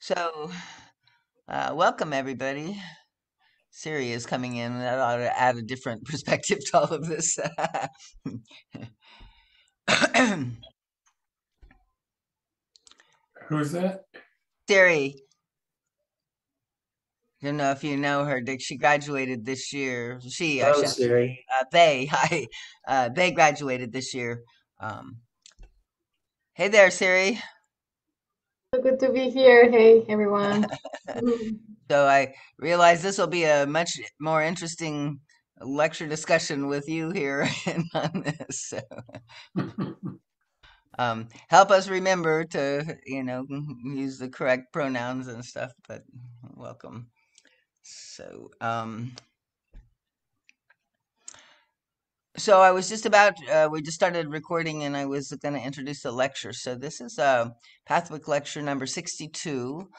So, welcome everybody. Siri is coming in. That ought to add a different perspective to all of this. Who's that? Siri, I don't know if you know her. Dick, she graduated this year. I Hello, should say, Siri. hi, they graduated this year. Um, hey there, Siri. So good to be here. Hey, everyone. Mhm. So I realize this will be a much more interesting lecture discussion with you here on this. So. Help us remember to, use the correct pronouns and stuff, but welcome. So, so I was just about, we just started recording and I was going to introduce the lecture. So this is Pathwork lecture number 62,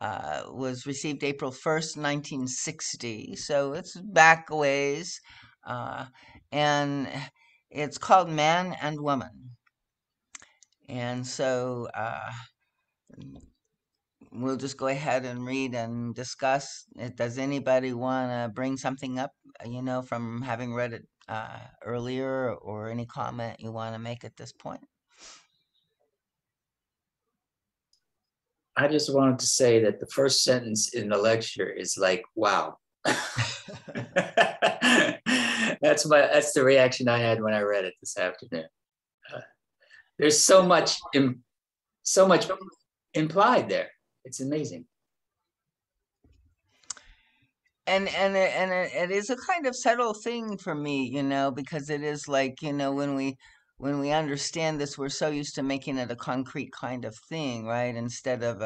was received April 1st, 1960. So it's back a ways. Uh, and it's called Man and Woman. And so, we'll just go ahead and read and discuss. Does anybody want to bring something up, from having read it earlier, or any comment you want to make at this point? I just wanted to say that the first sentence in the lecture is like, wow. That's the reaction I had when I read it this afternoon. Uh, there's so much implied there. It's amazing. And it is a kind of subtle thing for me, because it is like, when we understand this, we're so used to making it a concrete kind of thing, right? Instead of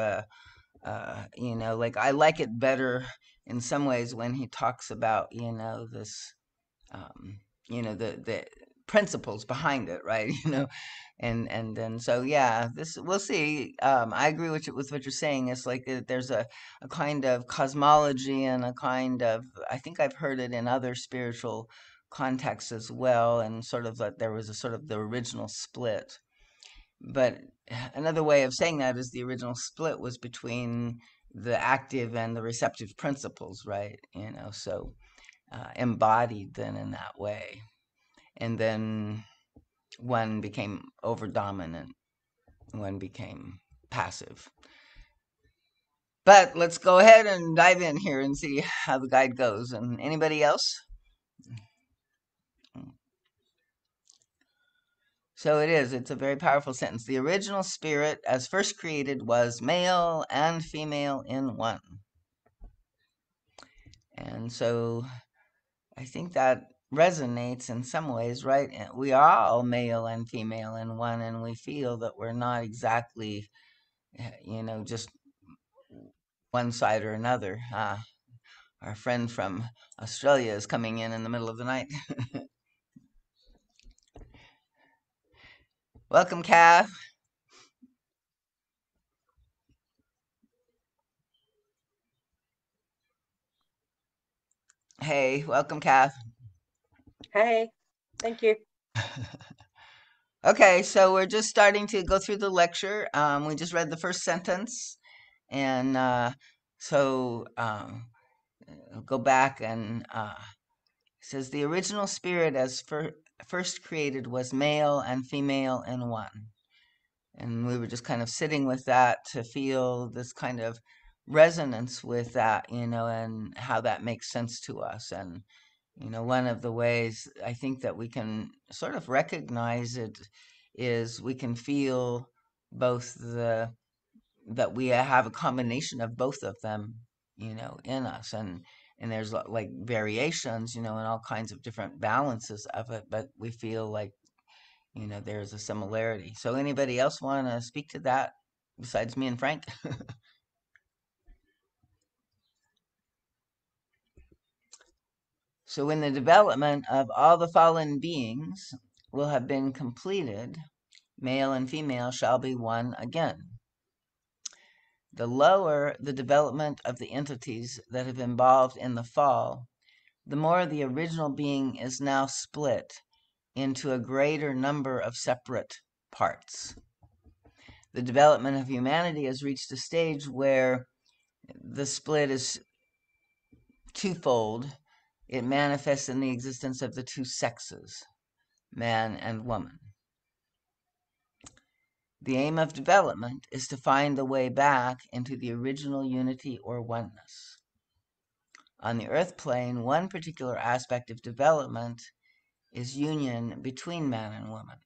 like I like it better in some ways when he talks about, this, um, the principles behind it, right? And then so yeah, this we'll see. I agree with what you're saying. It's like there's a kind of cosmology and a kind of, I think I've heard it in other spiritual contexts as well, and sort of that there was a sort of the original split. But another way of saying that is the original split was between the active and the receptive principles, right? So embodied then in that way. And then one became over dominant, one became passive. But let's go ahead and dive in here and see how the guide goes. And anybody else? So it's a very powerful sentence. The original spirit, as first created, was male and female in one. And so I think that resonates in some ways, right? We are all male and female in one, and we feel that we're not exactly, just one side or another. Our friend from Australia is coming in the middle of the night. Welcome, Kath. Hey, welcome, Kath. Hey, thank you. Okay, so we're just starting to go through the lecture. We just read the first sentence, and so go back and it says the original spirit as first created was male and female in one. And we were just kind of sitting with that to feel this kind of resonance with that, and how that makes sense to us. And one of the ways I think that we can sort of recognize it is we can feel both that we have a combination of both of them, in us. And there's like variations, in all kinds of different balances of it, but we feel like, there's a similarity. So anybody else want to speak to that besides me and Frank? So when the development of all the fallen beings will have been completed, male and female shall be one again. The lower the development of the entities that have involved in the fall, the more the original being is now split into a greater number of separate parts. the development of humanity has reached a stage where the split is twofold. It manifests in the existence of the two sexes, man and woman. The aim of development is to find the way back into the original unity or oneness. On the earth plane, one particular aspect of development is union between man and woman.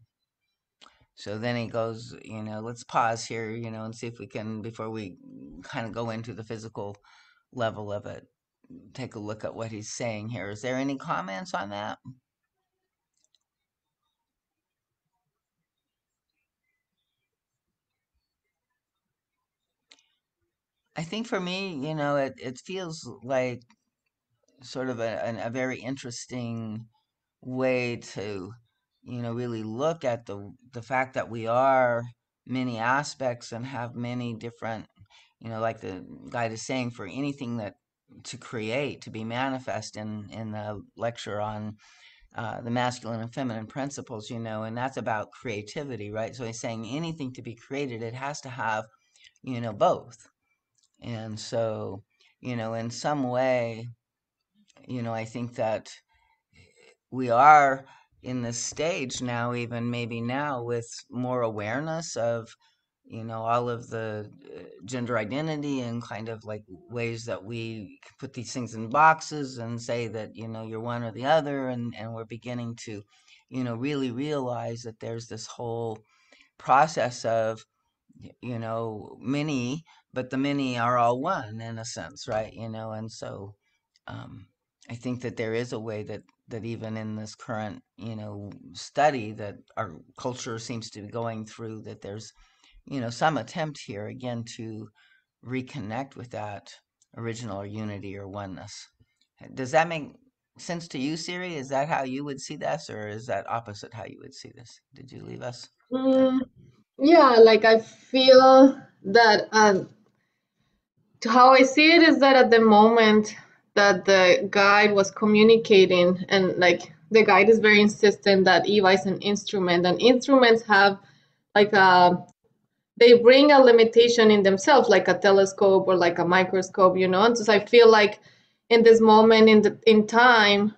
So then he goes, let's pause here, and see if we can, before we kind of go into the physical level of it, take a look at what he's saying here. Is there any comments on that? I think for me, it feels like sort of a very interesting way to, really look at the fact that we are many aspects and have many different, like the guide is saying, for anything that to create, to be manifest in the lecture on the masculine and feminine principles, and that's about creativity, right? So he's saying anything to be created, it has to have, both. And so, in some way, I think that we are in this stage now, even maybe now, with more awareness of, all of the gender identity and kind of like ways that we put these things in boxes and say that, you're one or the other. And we're beginning to, really realize that there's this whole process of, many, but the many are all one in a sense, right? And so um, I think that there is a way that even in this current, study that our culture seems to be going through, that there's, some attempt here again to reconnect with that original unity or oneness. Does that make sense to you, Siri? Is that how you would see this, or is that opposite how you would see this? Did you leave us? Mm, yeah, like I feel that how I see it is that at the moment that the guide was communicating, and like the guide is very insistent that Eva is an instrument, and instruments have like they bring a limitation in themselves, like a telescope or like a microscope, And so I feel like in this moment in time,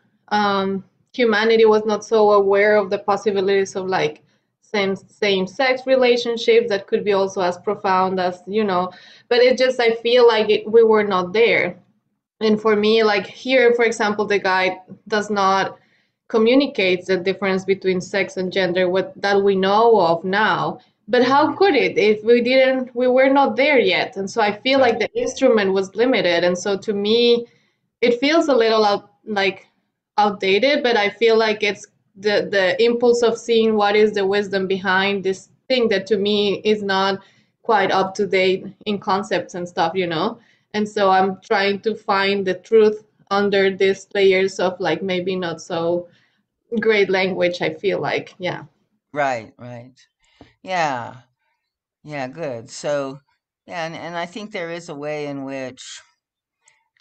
humanity was not so aware of the possibilities of like same sex relationships that could be also as profound as But it just I feel like we were not there. And for me, like here, for example, the guide does not communicate the difference between sex and gender that we know of now. But how could it if we were not there yet? And so I feel like the instrument was limited. And so to me, it feels a little like outdated, but I feel like it's the impulse of seeing what is the wisdom behind this thing that to me is not quite up to date in concepts and stuff. And so I'm trying to find the truth under these layers of like maybe not so great language, I feel like. Yeah. Right, right. Yeah, yeah, good. So, yeah, and I think there is a way in which,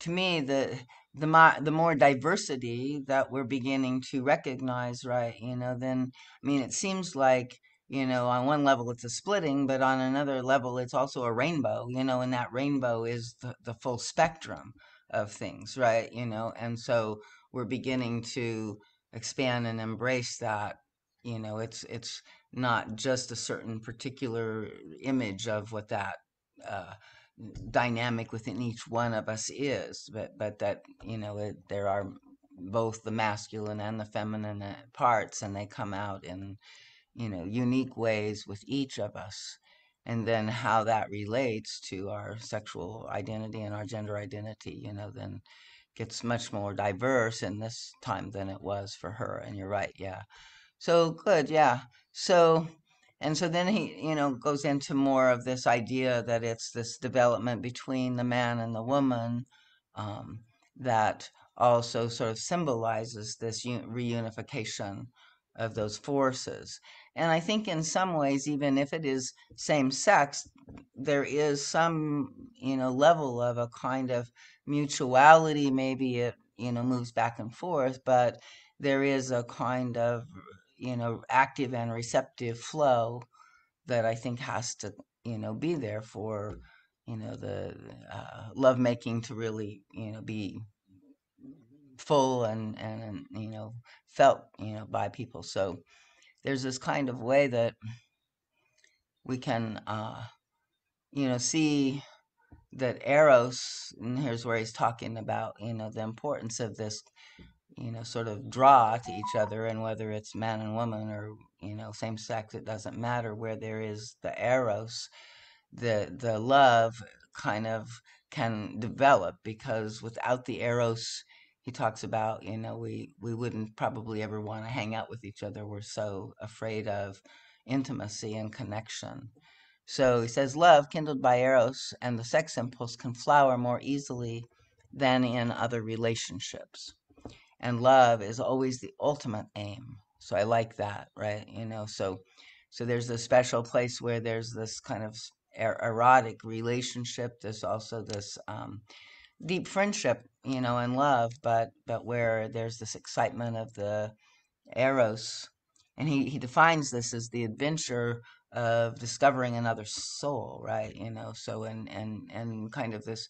to me, the more diversity that we're beginning to recognize, right? Then I mean, it seems like, on one level it's a splitting, but on another level it's also a rainbow, and that rainbow is the full spectrum of things, right? And so we're beginning to expand and embrace that. It's not just a certain particular image of what that uh, dynamic within each one of us is, but that there are both the masculine and the feminine parts, and they come out in unique ways with each of us, and then how that relates to our sexual identity and our gender identity, then gets much more diverse in this time than it was for her. And you're right, yeah. So good, yeah. So, and so then he, goes into more of this idea that it's this development between the man and the woman, um, that also sort of symbolizes this reunification of those forces. And I think in some ways, even if it is same sex, there is some, level of a kind of mutuality. Maybe it, moves back and forth, but there is a kind of active and receptive flow that I think has to, be there for, the lovemaking to really, be full and felt, by people. So there's this kind of way that we can, see that Eros, and here's where he's talking about, the importance of this, sort of draw to each other, and whether it's man and woman or, same sex, it doesn't matter. Where there is the Eros, the love kind of can develop, because without the Eros, he talks about, we wouldn't probably ever want to hang out with each other. We're so afraid of intimacy and connection. So he says, love kindled by Eros and the sex impulse can flower more easily than in other relationships. And love is always the ultimate aim. So I like that, right? So there's a special place where there's this kind of erotic relationship. There's also this deep friendship, and love, but where there's this excitement of the Eros. And he defines this as the adventure of discovering another soul, right? So and kind of this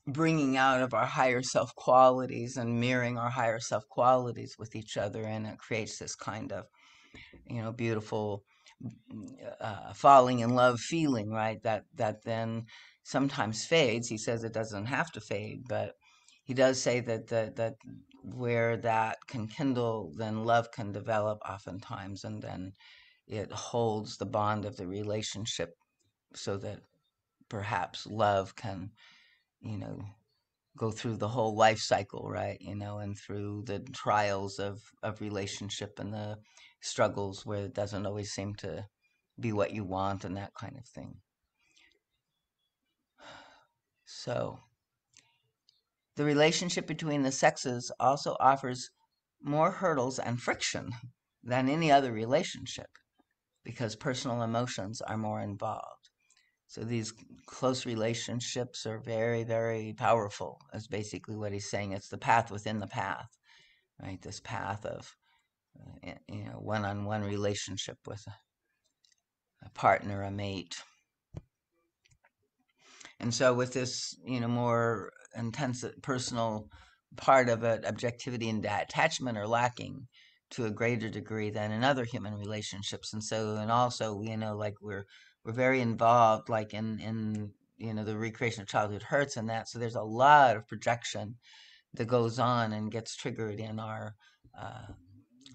bringing out of our higher self qualities and mirroring our higher self qualities with each other, and it creates this kind of beautiful falling in love feeling, right? That then sometimes fades. He says it doesn't have to fade, but he does say that where that can kindle, then love can develop oftentimes, and then it holds the bond of the relationship, so that perhaps love can, go through the whole life cycle, right? And through the trials of relationship and the struggles where it doesn't always seem to be what you want and that kind of thing. So the relationship between the sexes also offers more hurdles and friction than any other relationship, because personal emotions are more involved. So these close relationships are very, very powerful, is basically what he's saying. It's the path within the path, right? This path of, one-on-one relationship with a partner, a mate. And so with this, more intense personal part of it, objectivity and attachment are lacking to a greater degree than in other human relationships. And so, and also, like we're very involved, like in the recreation of childhood hurts and that. So there's a lot of projection that goes on and gets triggered in our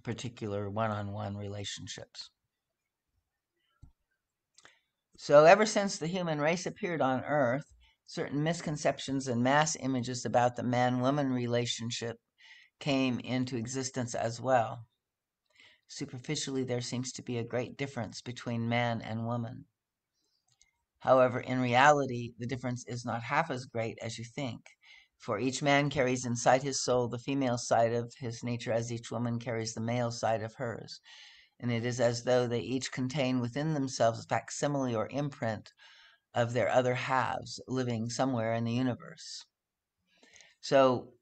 particular one-on-one relationships. So ever since the human race appeared on Earth, certain misconceptions and mass images about the man-woman relationship came into existence as well. Superficially, there seems to be a great difference between man and woman. However, in reality, the difference is not half as great as you think, for each man carries inside his soul the female side of his nature as each woman carries the male side of hers. And it is as though they each contain within themselves a facsimile or imprint of their other halves living somewhere in the universe. So,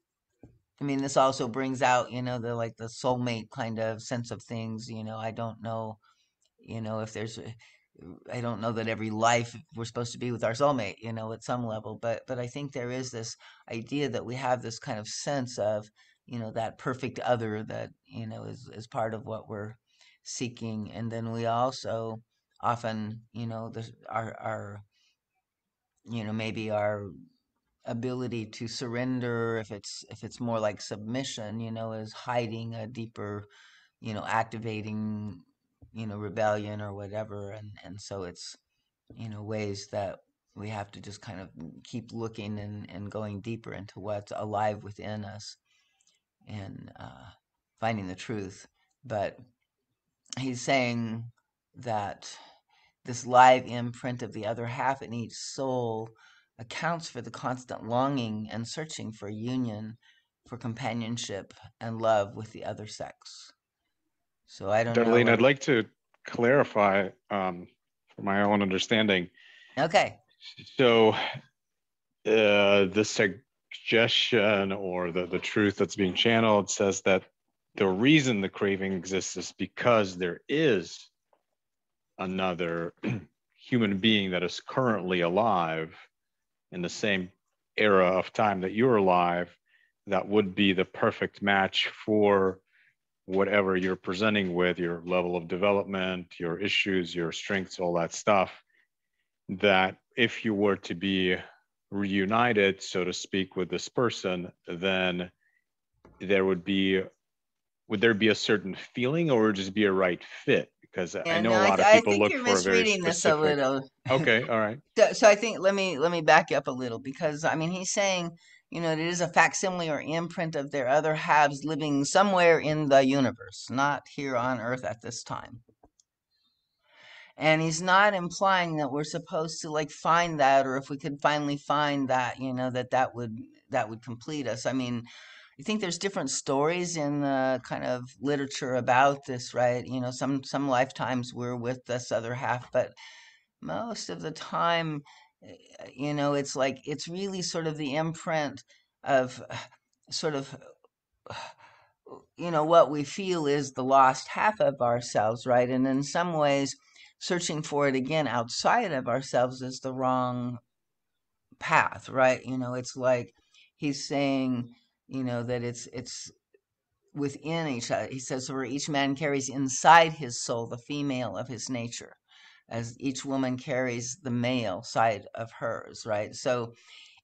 I mean, this also brings out, the soulmate kind of sense of things. I don't know, if there's, I don't know that every life we're supposed to be with our soulmate, at some level, but I think there is this idea that we have this kind of sense of, that perfect other that, is part of what we're seeking. And then we also often, our maybe our ability to surrender, if it's more like submission, is hiding a deeper, activating, rebellion or whatever. And so it's, ways that we have to just kind of keep looking and going deeper into what's alive within us, and finding the truth. But he's saying that this live imprint of the other half in each soul accounts for the constant longing and searching for union, for companionship and love with the other sex. So I don't know. Darlene, I'd like to clarify for my own understanding. Okay. So the suggestion or the truth that's being channeled says that the reason the craving exists is because there is another human being that is currently alive in the same era of time that you're alive, that would be the perfect match for whatever you're presenting with, your level of development, your issues, your strengths, all that stuff, that if you were to be reunited, so to speak, with this person, then there would there be a certain feeling, or would it just be a right fit? Because I Yeah, know no, a lot of I people think look you're for a very misreading this a specific. little. Okay, all right. So I think let me back you up a little, because I mean he's saying, it is a facsimile or imprint of their other halves living somewhere in the universe, not here on Earth at this time. And he's not implying that we're supposed to like find that, or if we could finally find that, that would complete us. I mean, I think there's different stories in the kind of literature about this, right? Some lifetimes we're with this other half, but most of the time, it's like it's really sort of the imprint of sort of what we feel is the lost half of ourselves, right? And in some ways, searching for it again outside of ourselves is the wrong path, right? It's like he's saying, that it's within each other. He says, where each man carries inside his soul the female of his nature, as each woman carries the male side of hers, right? So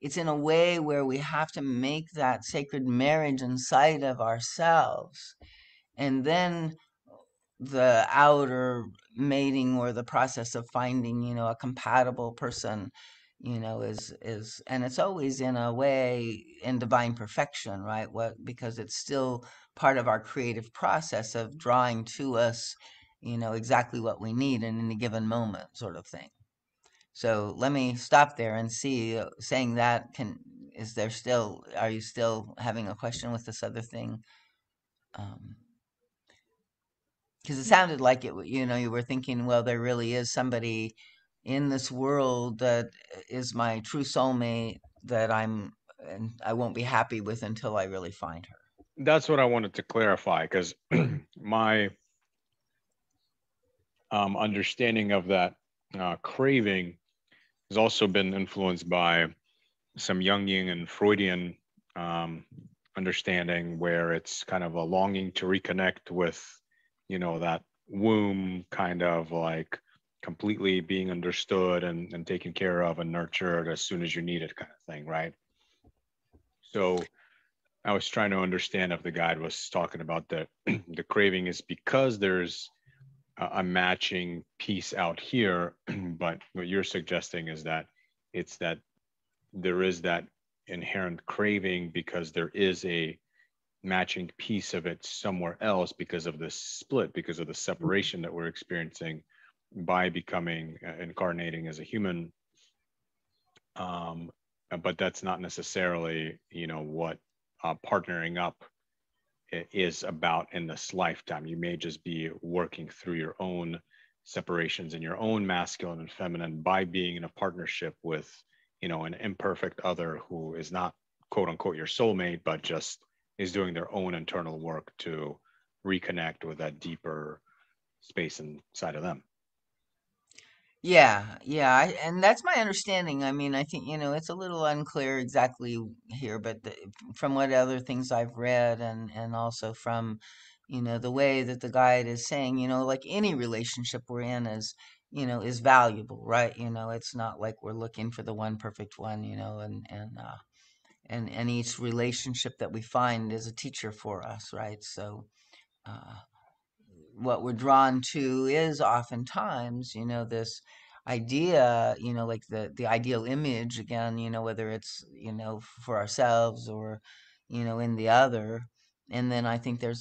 it's in a way where we have to make that sacred marriage inside of ourselves, and then the outer mating or the process of finding, a compatible person, is and it's always in a way in divine perfection, right? Because it's still part of our creative process of drawing to us, exactly what we need in any given moment, sort of thing. So let me stop there and see, saying that, are you still having a question with this other thing? Because it sounded like you were thinking, well, there really is somebody in this world that is my true soulmate and I won't be happy with until I really find her. That's what I wanted to clarify, because my understanding of that craving has also been influenced by some Jungian and Freudian um, understanding, where it's kind of a longing to reconnect with, that womb, kind of like completely being understood and taken care of and nurtured as soon as you need it, kind of thing, right? So I was trying to understand if the guide was talking about the the craving is because there's a matching piece out here, but what you're suggesting is that it's that there is that inherent craving because there is a matching piece of it somewhere else, because of the split, because of the separation that we're experiencing by becoming incarnating as a human. um, but that's not necessarily what partnering up is about in this lifetime. You may just be working through your own separations and your own masculine and feminine by being in a partnership with an imperfect other who is not quote unquote your soulmate, but just is doing their own internal work to reconnect with that deeper space inside of them. Yeah, and that's my understanding. I mean, I think, it's a little unclear exactly here, but from what other things I've read, and also from, the way that the guide is saying, like any relationship we're in is valuable, right? It's not like we're looking for the one perfect one, and each relationship that we find is a teacher for us, right? So, uh, what we're drawn to is oftentimes, this idea, like the ideal image again, whether it's, for ourselves or, in the other. And then I think there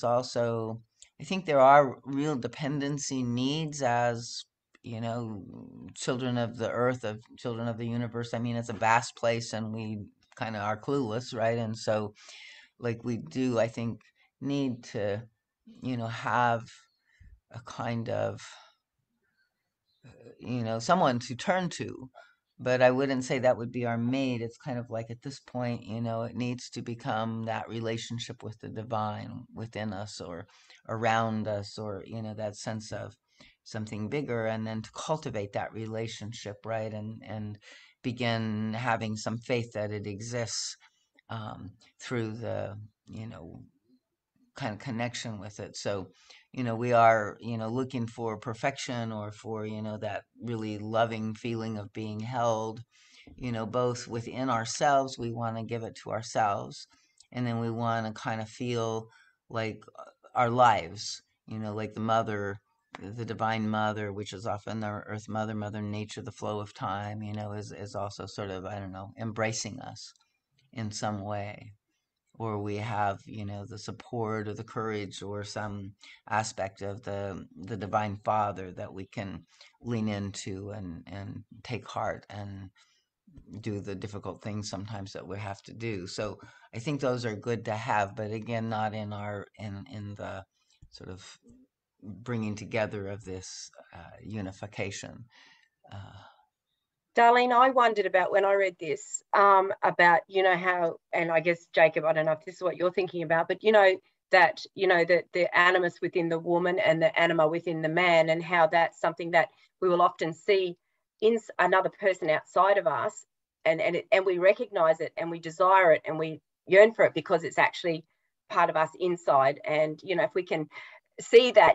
are real dependency needs as, children of the earth, of children of the universe. I mean, it's a vast place and we kind of are clueless, right? And so, like, we do, I think, need to, have a kind of, someone to turn to. But I wouldn't say that would be our mate. It's kind of like at this point, it needs to become that relationship with the divine within us or around us, or, that sense of something bigger, and then to cultivate that relationship, right? And begin having some faith that it exists through the, kind of connection with it. So, we are, looking for perfection, or for, that really loving feeling of being held, both within ourselves. We want to give it to ourselves. And then we want to kind of feel like our lives, like the mother, the divine mother, which is often the earth mother, mother nature, the flow of time, is also sort of, I don't know, embracing us in some way. Or we have, the support or the courage or some aspect of the divine father that we can lean into and take heart and do the difficult things sometimes that we have to do. So I think those are good to have, but again, not in our in the sort of bringing together of this unification. Uh, Darlene, I wondered about when I read this, about, how, and I guess, Jacob, I don't know if this is what you're thinking about, but, that, that the animus within the woman and the anima within the man, and how that's something that we will often see in another person outside of us, and we recognize it, and we desire it, and we yearn for it, because it's actually part of us inside. And, if we can see that,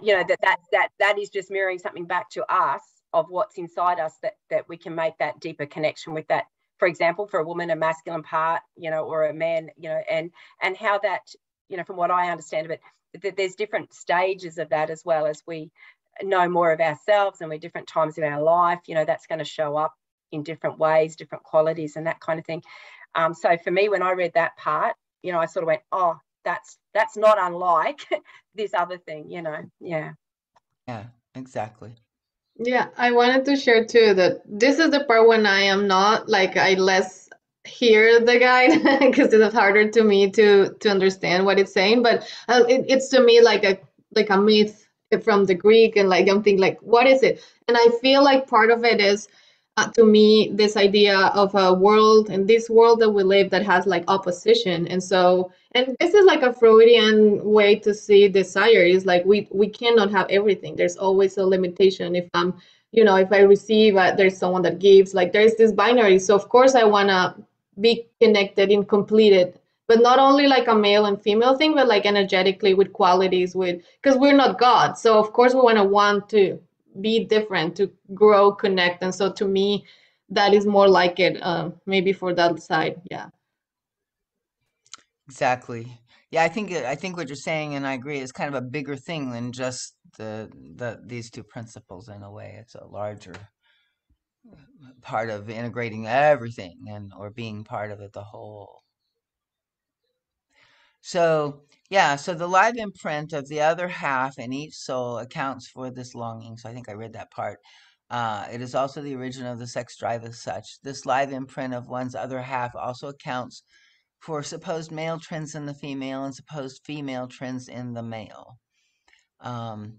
that is just mirroring something back to us of what's inside us, that we can make that deeper connection with that. For example, for a woman, a masculine part, or a man, and how that, from what I understand of it, that there's different stages of that, as well as we know more of ourselves and we're different times of our life, that's going to show up in different ways, different qualities, and that kind of thing. So for me, when I read that part, I sort of went, oh, that's not unlike this other thing, yeah. yeah, exactly. Yeah, I wanted to share too that this is the part when I am not like I less hear the guide because it's harder to me to understand what it's saying. But it's to me like a myth from the Greek, and like I'm thinking like what is it? And I feel like part of it is to me this idea of a world, and this world that we live, that has like opposition. And so, and this is like a Freudian way to see desire, is like we cannot have everything. There's always a limitation. If I'm, if I receive, there's someone that gives, like there's this binary. So of course I want to be connected and completed, but not only like a male and female thing, but like energetically with qualities, with, because we're not God. So of course we want to be different, to grow, connect. And so to me, that is more like it, maybe for that side. Yeah. Exactly. Yeah, I think what you're saying, and I agree, is kind of a bigger thing than just these two principles. In a way, it's a larger part of integrating everything, and or being part of it, the whole. So yeah, so the live imprint of the other half in each soul accounts for this longing. So I think I read that part. It is also the origin of the sex drive as such. This live imprint of one's other half also accounts for supposed male trends in the female and supposed female trends in the male. Um,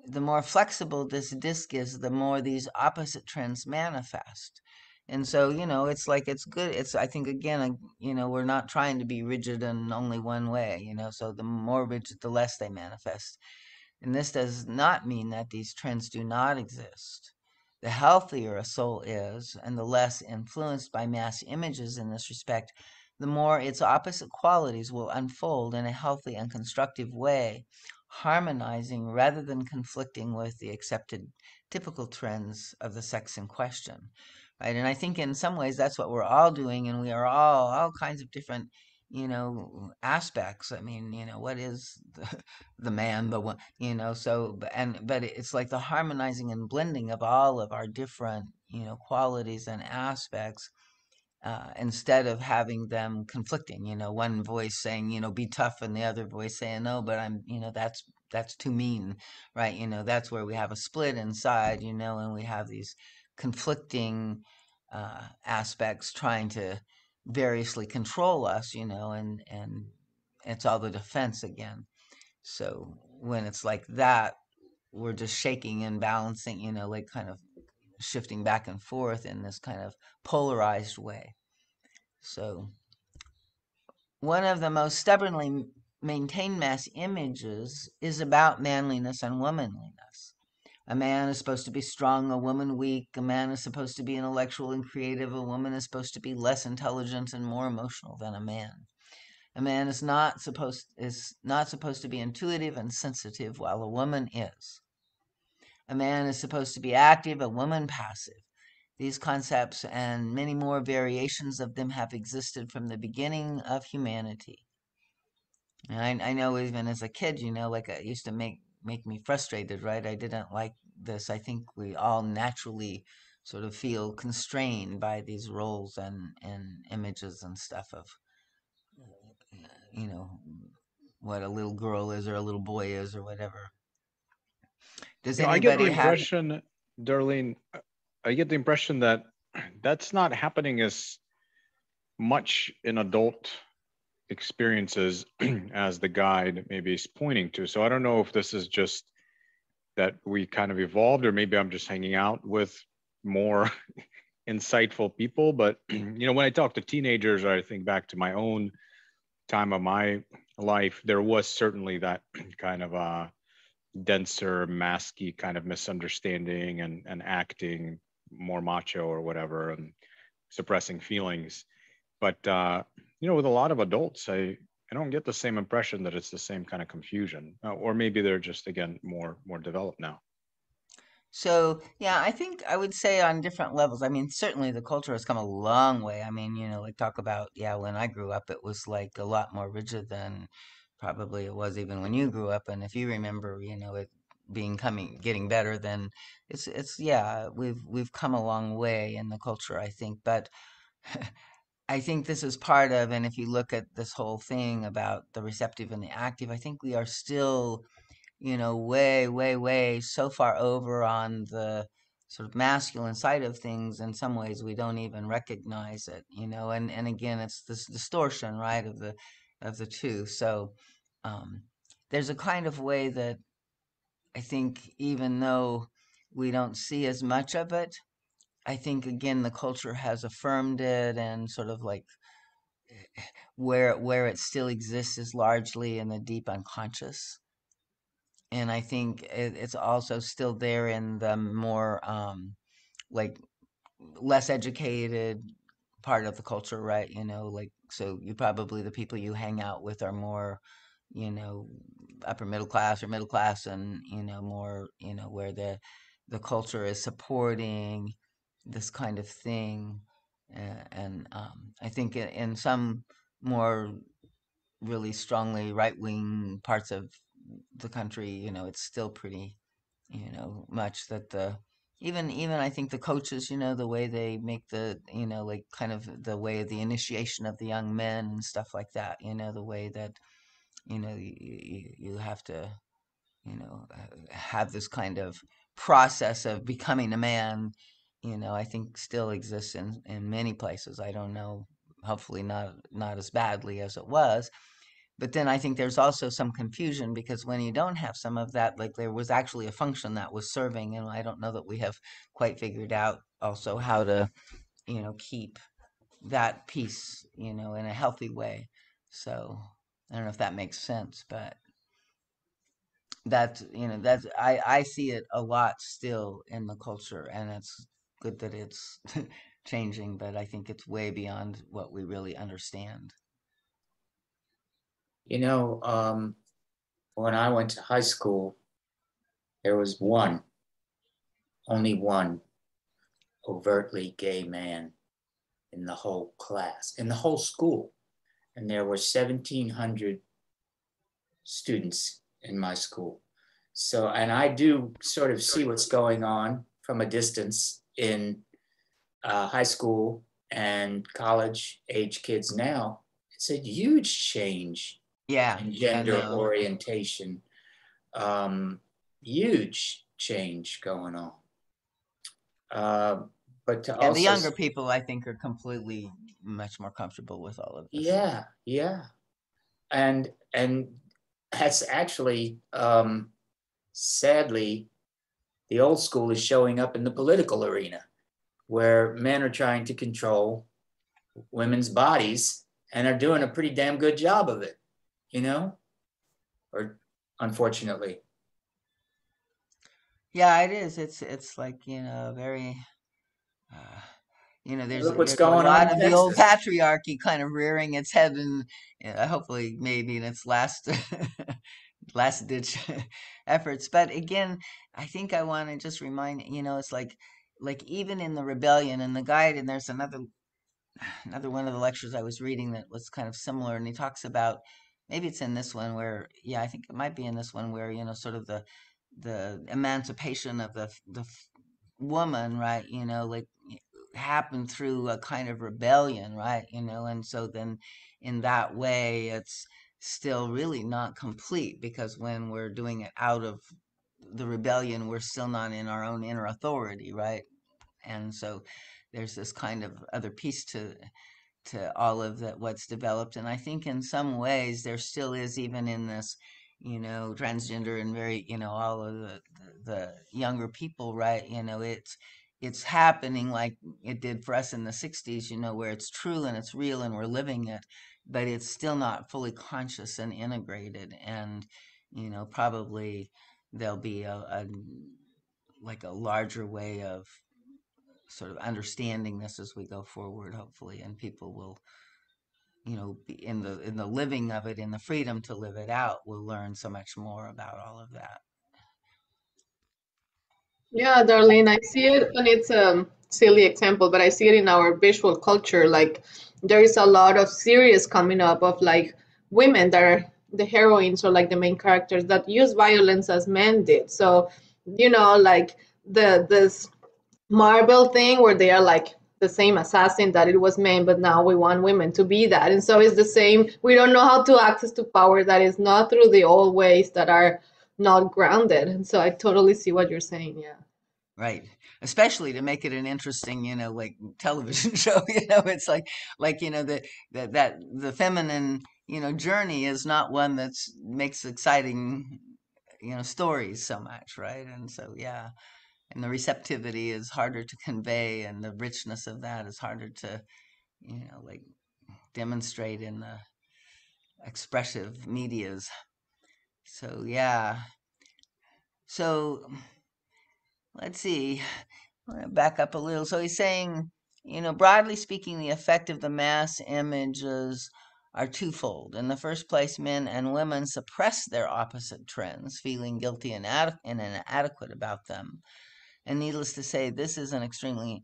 the more flexible this disc is, the more these opposite trends manifest. And so, it's like it's good. It's, I think, again, we're not trying to be rigid in only one way, so the more rigid, the less they manifest. And this does not mean that these trends do not exist. The healthier a soul is, and the less influenced by mass images in this respect, the more its opposite qualities will unfold in a healthy and constructive way, harmonizing rather than conflicting with the accepted typical trends of the sex in question. Right? And I think in some ways that's what we're all doing, and we are all kinds of different, aspects. I mean, what is the man, the one, so, but it's like the harmonizing and blending of all of our different, qualities and aspects, instead of having them conflicting, one voice saying, be tough, and the other voice saying, no, but I'm, that's too mean, right? That's where we have a split inside, and we have these conflicting aspects trying to variously control us, and it's all the defense again. So when it's like that, we're just shaking and balancing, like kind of shifting back and forth in this kind of polarized way. So one of the most stubbornly maintained mass images is about manliness and womanliness. A man is supposed to be strong, a woman weak. A man is supposed to be intellectual and creative. A woman is supposed to be less intelligent and more emotional than a man. A man is not supposed to be intuitive and sensitive, while a woman is. A man is supposed to be active, a woman passive. These concepts and many more variations of them have existed from the beginning of humanity. And I know even as a kid, like it used to make me frustrated, right? I didn't like this. I think we all naturally sort of feel constrained by these roles and images and stuff of, you know, what a little girl is or a little boy is or whatever. Does I get the anybody have? impression, Darlene, I get the impression that that's not happening as much in adult experiences as the guide maybe is pointing to. So I don't know if this is just that we kind of evolved, or maybe I'm just hanging out with more insightful people. But when I talk to teenagers, or I think back to my own time of my life, there was certainly that kind of a denser, masky kind of misunderstanding and acting more macho or whatever, and suppressing feelings. But with a lot of adults, I don't get the same impression that it's the same kind of confusion, or maybe they're just, again, more developed now. So, yeah, I think I would say on different levels. I mean, certainly the culture has come a long way. I mean, like talk about, yeah, when I grew up, it was like a lot more rigid than probably it was even when you grew up. And if you remember, it getting better, then yeah, we've come a long way in the culture, I think. But I think this is part of, and if you look at this whole thing about the receptive and the active, I think we are still way, way, way so far over on the sort of masculine side of things. In some ways, we don't even recognize it, and again, it's this distortion, right, of the two. So um, there's a kind of way that I think, even though we don't see as much of it, I think again the culture has affirmed it, and sort of like where it still exists is largely in the deep unconscious. And I think it's also still there in the more like less educated part of the culture, right? Like, so you probably, the people you hang out with are more, you know, upper middle class or middle class, and more, where the culture is supporting this kind of thing. And I think in some more really strongly right-wing parts of the country, it's still pretty, much that even I think the coaches, the way they make the, like kind of the way of the initiation of the young men and stuff like that, the way that, you have to, have this kind of process of becoming a man, I think still exists in many places. I don't know, hopefully not as badly as it was. But then I think there's also some confusion, because when you don't have some of that, like there was actually a function that was serving, and I don't know that we have quite figured out also how to, keep that piece, in a healthy way. So I don't know if that makes sense, but that's I see it a lot still in the culture, and it's good that it's changing, but I think it's way beyond what we really understand. When I went to high school, there was only one overtly gay man in the whole class, in the whole school. And there were 1,700 students in my school. So, and I do sort of see what's going on from a distance in high school and college age kids now. It's a huge change in gender orientation. Huge change going on. But to also, the younger people, I think, are completely much more comfortable with all of this. Yeah. And that's actually, sadly, the old school is showing up in the political arena, where men are trying to control women's bodies and are doing a pretty damn good job of it, or unfortunately. Yeah, it is. It's like, very, uh, Look what's there's a going on lot in of the old Texas. patriarchy kind of rearing its head, and hopefully maybe in its last last ditch efforts. But again, I think I want to just remind, it's like even in the rebellion and the guide, and there's another one of the lectures I was reading that was kind of similar, and he talks about, maybe it's in this one where, yeah, I think it might be in this one where, sort of the emancipation of the woman, right? Like happened through a kind of rebellion, right? And so then in that way, it's still really not complete, because when we're doing it out of the rebellion, we're still not in our own inner authority, right? And so there's this kind of other piece to all of that, what's developed. And I think in some ways there still is, even in this, transgender and very, all of the younger people, right? It's happening like it did for us in the 60s, where it's true and it's real and we're living it, but it's still not fully conscious and integrated. And, probably there'll be a like a larger way of sort of understanding this as we go forward, hopefully, and people will, be in the living of it, in the freedom to live it out, will learn so much more about all of that. Yeah, Darlene, I see it, and it's a silly example, but I see it in our visual culture. Like, there is a lot of series coming up of like women that are the heroines or like the main characters that use violence as men did. So, like this Marvel thing where they are like the same assassin that it was men, but now we want women to be that. And so it's the same. We don't know how to access to power that is not through the old ways that are not grounded. And so I totally see what you're saying. Yeah. Right. Especially to make it an interesting, like television show, it's like, that the feminine, journey is not one that's makes exciting, stories so much, right? And so, yeah, and the receptivity is harder to convey, and the richness of that is harder to, like demonstrate in the expressive medias. So, yeah. So let's see. I'm going to back up a little. So he's saying, broadly speaking, the effect of the mass images are twofold. In the first place, men and women suppress their opposite trends, feeling guilty and inadequate about them. And needless to say, this is extremely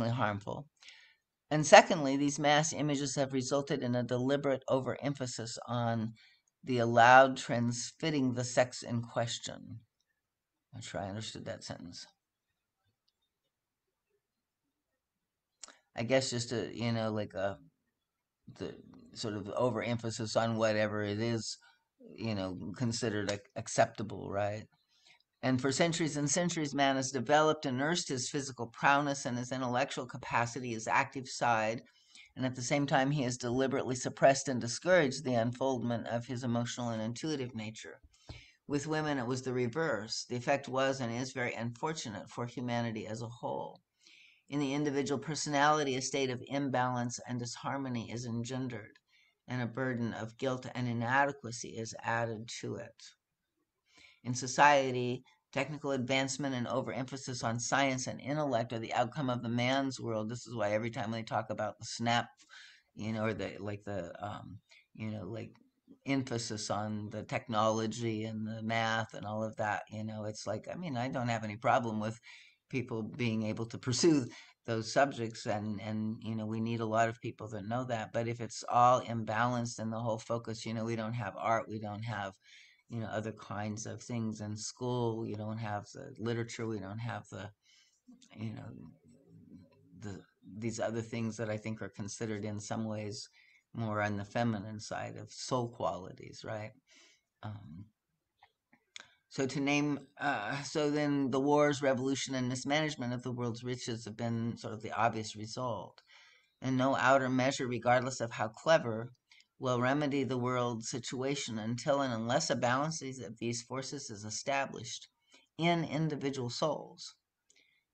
harmful. And secondly, these mass images have resulted in a deliberate overemphasis on the allowed trends fitting the sex in question. I'm sure I understood that sentence. I guess just like the sort of overemphasis on whatever it is, considered acceptable, right? And for centuries and centuries, man has developed and nursed his physical prowess and his intellectual capacity, his active side, and at the same time, he has deliberately suppressed and discouraged the unfoldment of his emotional and intuitive nature. With women, it was the reverse. The effect was and is very unfortunate for humanity as a whole. In the individual personality, a state of imbalance and disharmony is engendered, and a burden of guilt and inadequacy is added to it. In society, technical advancement and overemphasis on science and intellect are the outcome of the man's world. This is why every time they talk about the snap, or like emphasis on the technology and the math and all of that, it's like, I mean, I don't have any problem with people being able to pursue those subjects, and we need a lot of people that know that. But if it's all imbalanced and the whole focus, we don't have art, we don't have other kinds of things in school, you don't have the literature, we don't have the you know these other things that I think are considered in some ways more on the feminine side of soul qualities, right? um, so then the wars, revolution, and mismanagement of the world's riches have been sort of the obvious result. And no outer measure, regardless of how clever, will remedy the world's situation until and unless a balance of these forces is established in individual souls.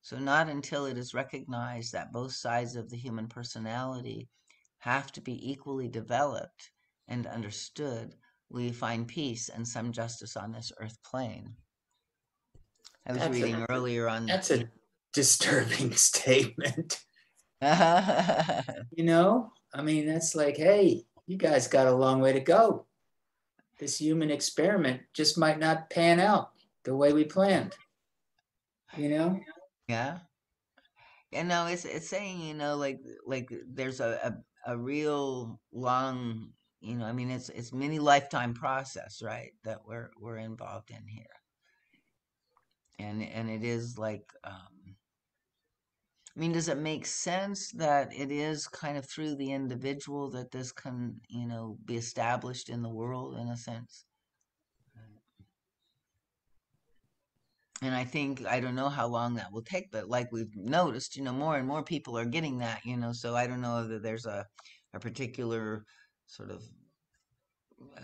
So, not until it is recognized that both sides of the human personality have to be equally developed and understood will you find peace and some justice on this earth plane. I was That's a reading earlier on. that's a disturbing statement. Yeah, You know, I mean, that's like, hey, you guys got a long way to go. This human experiment just might not pan out the way we planned. You know? yeah. No, it's saying, like there's a real long, I mean, it's many lifetime process, right? That we're involved in here, and it is like, I mean, does it make sense that it is kind of through the individual that this can, be established in the world in a sense? And I think, I don't know how long that will take, but like we've noticed, more and more people are getting that, so I don't know that there's a particular sort of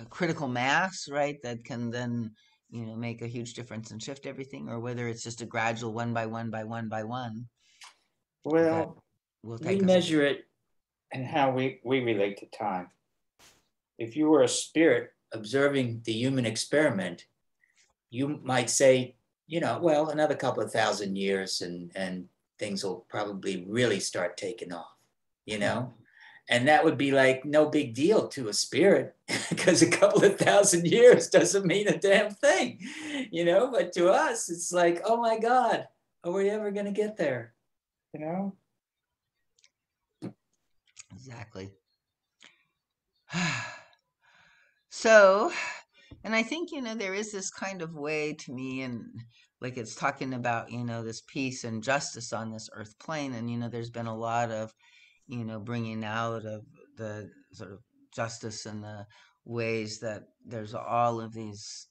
critical mass, right, that can then, make a huge difference and shift everything, or whether it's just a gradual one by one by one by one that Well, will we take us. measure it and how we relate to time. If you were a spirit observing the human experiment, you might say, well, another couple of thousand years and things will probably really start taking off, you know? And that would be like no big deal to a spirit because a couple of thousand years doesn't mean a damn thing, But to us, it's like, oh my God, are we ever going to get there? You know? Exactly. So, and I think, there is this kind of way to me, and like it's talking about, this peace and justice on this earth plane. And, there's been a lot of, bringing out of the sort of justice and the ways that there's all of these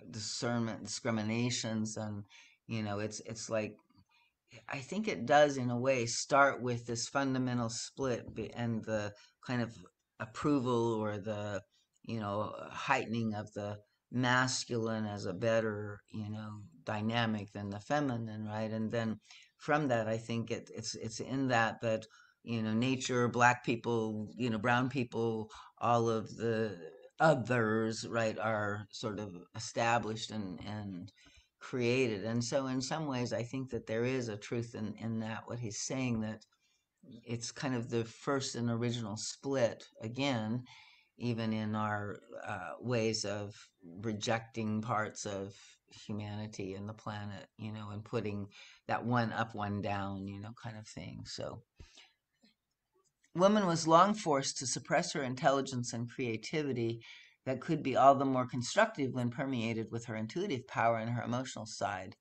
discernment discriminations. And, it's like, I think it does, in a way, start with this fundamental split and the kind of approval or the, heightening of the masculine as a better, dynamic than the feminine, right? And then from that, I think it's in that, nature, black people, brown people, all of the others, right, are sort of established and created. And so in some ways I think that there is a truth in that, what he's saying, that it's kind of the first and original split again, even in our ways of rejecting parts of humanity and the planet, and putting that one up, one down, kind of thing. So woman was long forced to suppress her intelligence and creativity that could be all the more constructive when permeated with her intuitive power and her emotional side,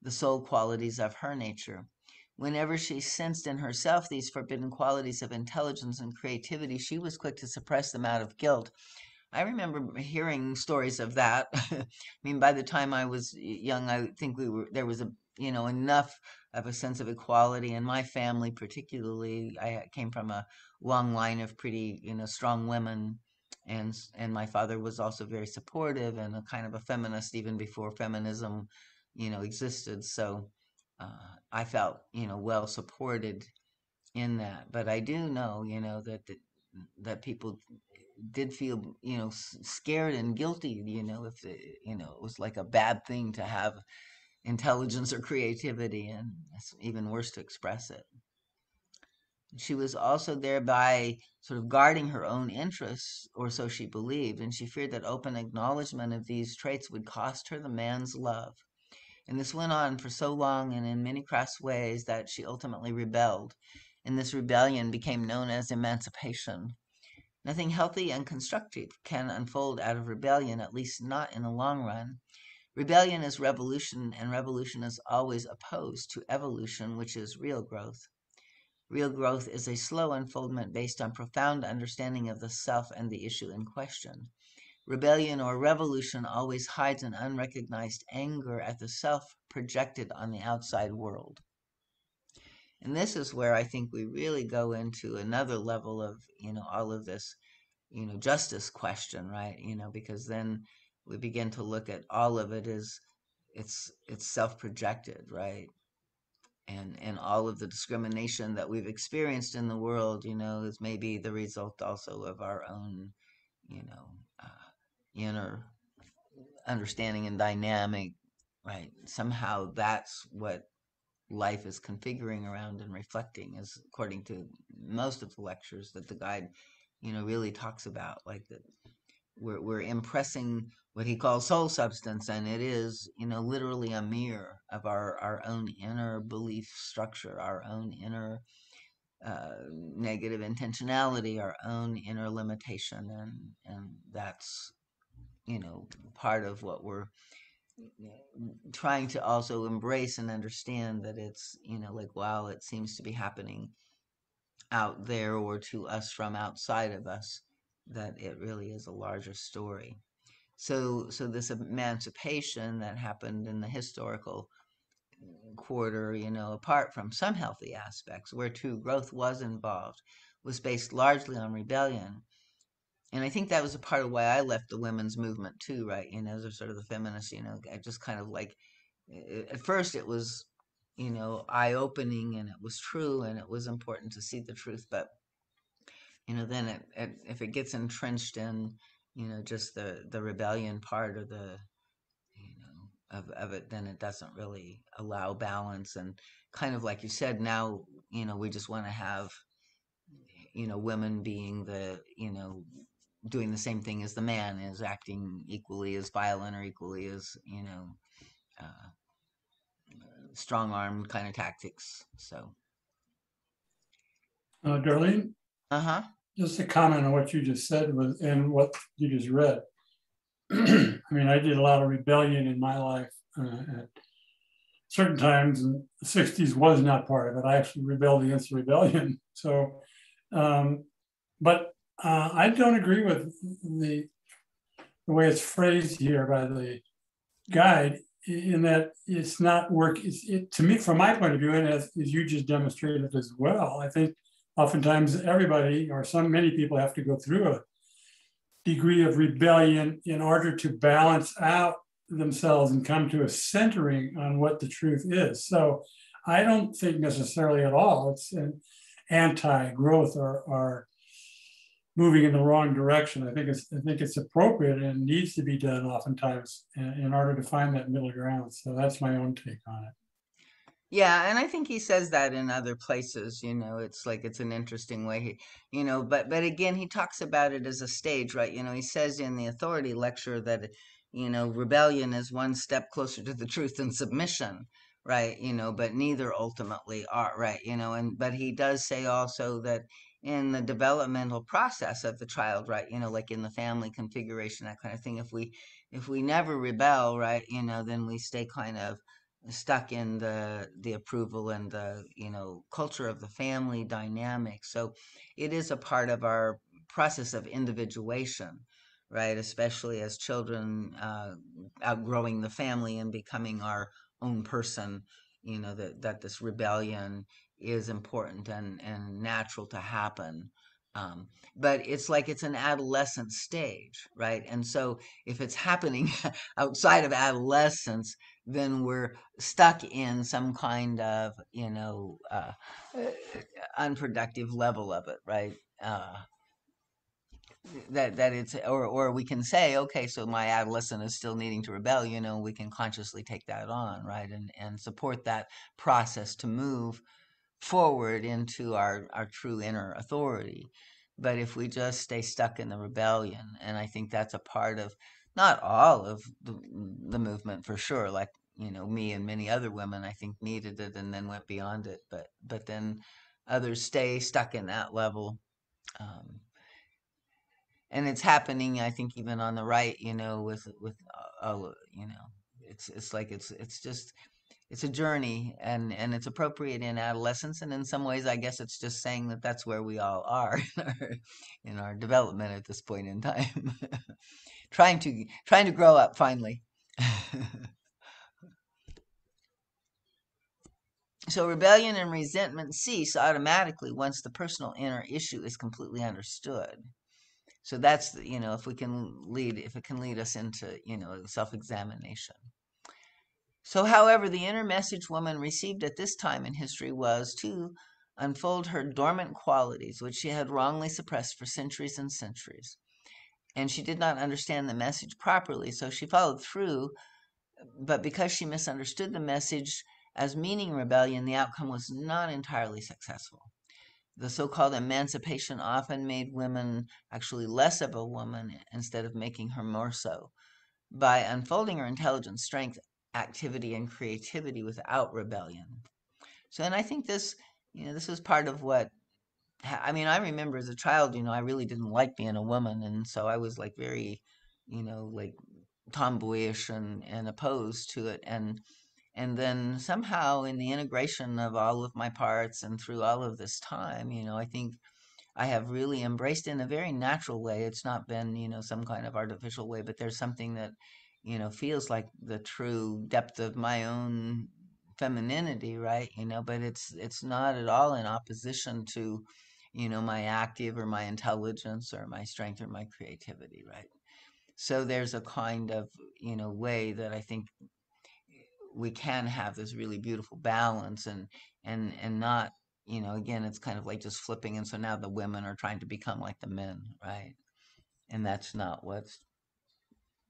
the soul qualities of her nature. Whenever she sensed in herself these forbidden qualities of intelligence and creativity, she was quick to suppress them out of guilt. I remember hearing stories of that. I mean, by the time I was young, I think there was enough of a sense of equality in my family, particularly. I came from a long line of pretty, strong women, and my father was also very supportive and a kind of a feminist even before feminism, existed. So I felt, well supported in that. But I do know, that people did feel, scared and guilty, if it was like a bad thing to have intelligence or creativity, and it's even worse to express it. She was also thereby sort of guarding her own interests, or so she believed, and she feared that open acknowledgement of these traits would cost her the man's love. And this went on for so long and in many crass ways that she ultimately rebelled. And this rebellion became known as emancipation. Nothing healthy and constructive can unfold out of rebellion, at least not in the long run. Rebellion is revolution, and revolution is always opposed to evolution, which is real growth. Real growth is a slow unfoldment based on profound understanding of the self and the issue in question. Rebellion or revolution always hides an unrecognized anger at the self projected on the outside world. And this is where I think we really go into another level of, all of this, justice question, right? Because then we begin to look at all of it as it's self-projected, right? And all of the discrimination that we've experienced in the world, is maybe the result also of our own, you know, inner understanding and dynamic, right? Somehow that's what life is configuring around and reflecting, is according to most of the lectures that the guide, really talks about, like that we're impressing what he calls soul substance, and it is, literally a mirror of our own inner belief structure, our own inner negative intentionality, our own inner limitation, and that's, part of what we're trying to also embrace and understand, that it's, like, while it seems to be happening out there or to us from outside of us, that it really is a larger story. So this emancipation that happened in the historical quarter, apart from some healthy aspects where true growth was involved, was based largely on rebellion. And I think that was a part of why I left the women's movement too, right? As a sort of the feminist, I just kind of like, at first it was, eye-opening, and it was true, and it was important to see the truth. But, then if it gets entrenched in, just the rebellion part, or the, of it, then it doesn't really allow balance. And kind of like you said, now, we just want to have, women being the, doing the same thing as the man, is acting equally as violent or equally as, uh, strong-armed kind of tactics. So, Darlene, uh-huh. just a comment on what you just said and what you just read. I mean, I did a lot of rebellion in my life at certain times, and the 60s was not part of it. I actually rebelled against the rebellion. So, but I don't agree with the way it's phrased here by the guide, in that it's not work. To me, from my point of view, and as you just demonstrated as well, I think oftentimes everybody, or many people, have to go through a degree of rebellion in order to balance out themselves and come to a centering on what the truth is. So I don't think necessarily at all it's an anti-growth or moving in the wrong direction. I think it's appropriate and needs to be done oftentimes in order to find that middle ground. So that's my own take on it. Yeah, and I think he says that in other places, it's like, it's an interesting way, but again, he talks about it as a stage, right? He says in the authority lecture that, rebellion is one step closer to the truth than submission, right? But neither ultimately are, right? But he does say also that in the developmental process of the child, right? Like in the family configuration, that kind of thing, if we never rebel, right, then we stay kind of stuck in the approval and the culture of the family dynamic. So it is a part of our process of individuation, right? Especially as children, outgrowing the family and becoming our own person. That this rebellion is important and natural to happen. But it's like, it's an adolescent stage, right? And so if it's happening outside of adolescence, then we're stuck in some kind of, unproductive level of it, right? That it's, or we can say, okay, so my adolescent is still needing to rebel, we can consciously take that on, right? And support that process to move forward into our true inner authority. But if we just stay stuck in the rebellion, and I think that's a part of, not all of the movement for sure, like, me and many other women, I think, needed it and then went beyond it, but then others stay stuck in that level. And it's happening, I think, even on the right, it's like, it's just, it's a journey, and it's appropriate in adolescence, and in some ways, I guess it's just saying that that's where we all are in our development at this point in time. trying to grow up finally. So rebellion and resentment cease automatically once the personal inner issue is completely understood. So that's, if it can lead us into, self-examination. So, however, the inner message woman received at this time in history was to unfold her dormant qualities, which she had wrongly suppressed for centuries and centuries. And she did not understand the message properly, so she followed through but because she misunderstood the message as meaning rebellion, the outcome was not entirely successful. The so-called emancipation often made women actually less of a woman instead of making her more so by unfolding her intelligence, strength, activity, and creativity without rebellion. So, and I think this, this was part of what, I mean, I remember as a child, I really didn't like being a woman. And so I was like very, like tomboyish and opposed to it. And then somehow in the integration of all of my parts and through all of this time, I think I have really embraced in a very natural way. It's not been, some kind of artificial way, but there's something that, feels like the true depth of my own femininity, right? But it's not at all in opposition to, my active or my intelligence or my strength or my creativity, right? So there's a kind of, way that I think we can have this really beautiful balance and not, again, it's kind of like just flipping, and so now the women are trying to become like the men, right? And that's not what's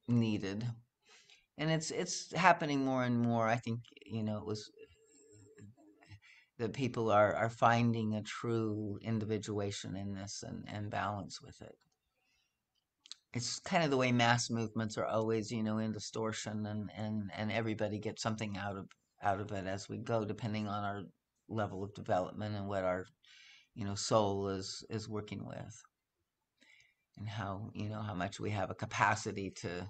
needed. And it's happening more and more. I think, it was that people are finding a true individuation in this and balance with it. It's kind of the way mass movements are always, in distortion, and everybody gets something out of it as we go, depending on our level of development and what our, soul is working with, and how, how much we have a capacity to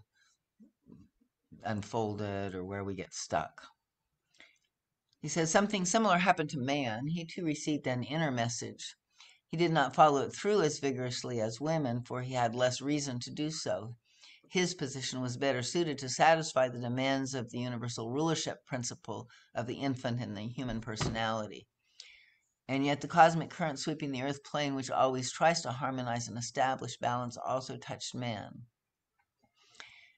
unfold it or where we get stuck. He says something similar happened to man. He too received an inner message. He did not follow it through as vigorously as women, for he had less reason to do so. His position was better suited to satisfy the demands of the universal rulership principle of the infant in the human personality. And yet the cosmic current sweeping the earth plane, which always tries to harmonize and establish balance, also touched man.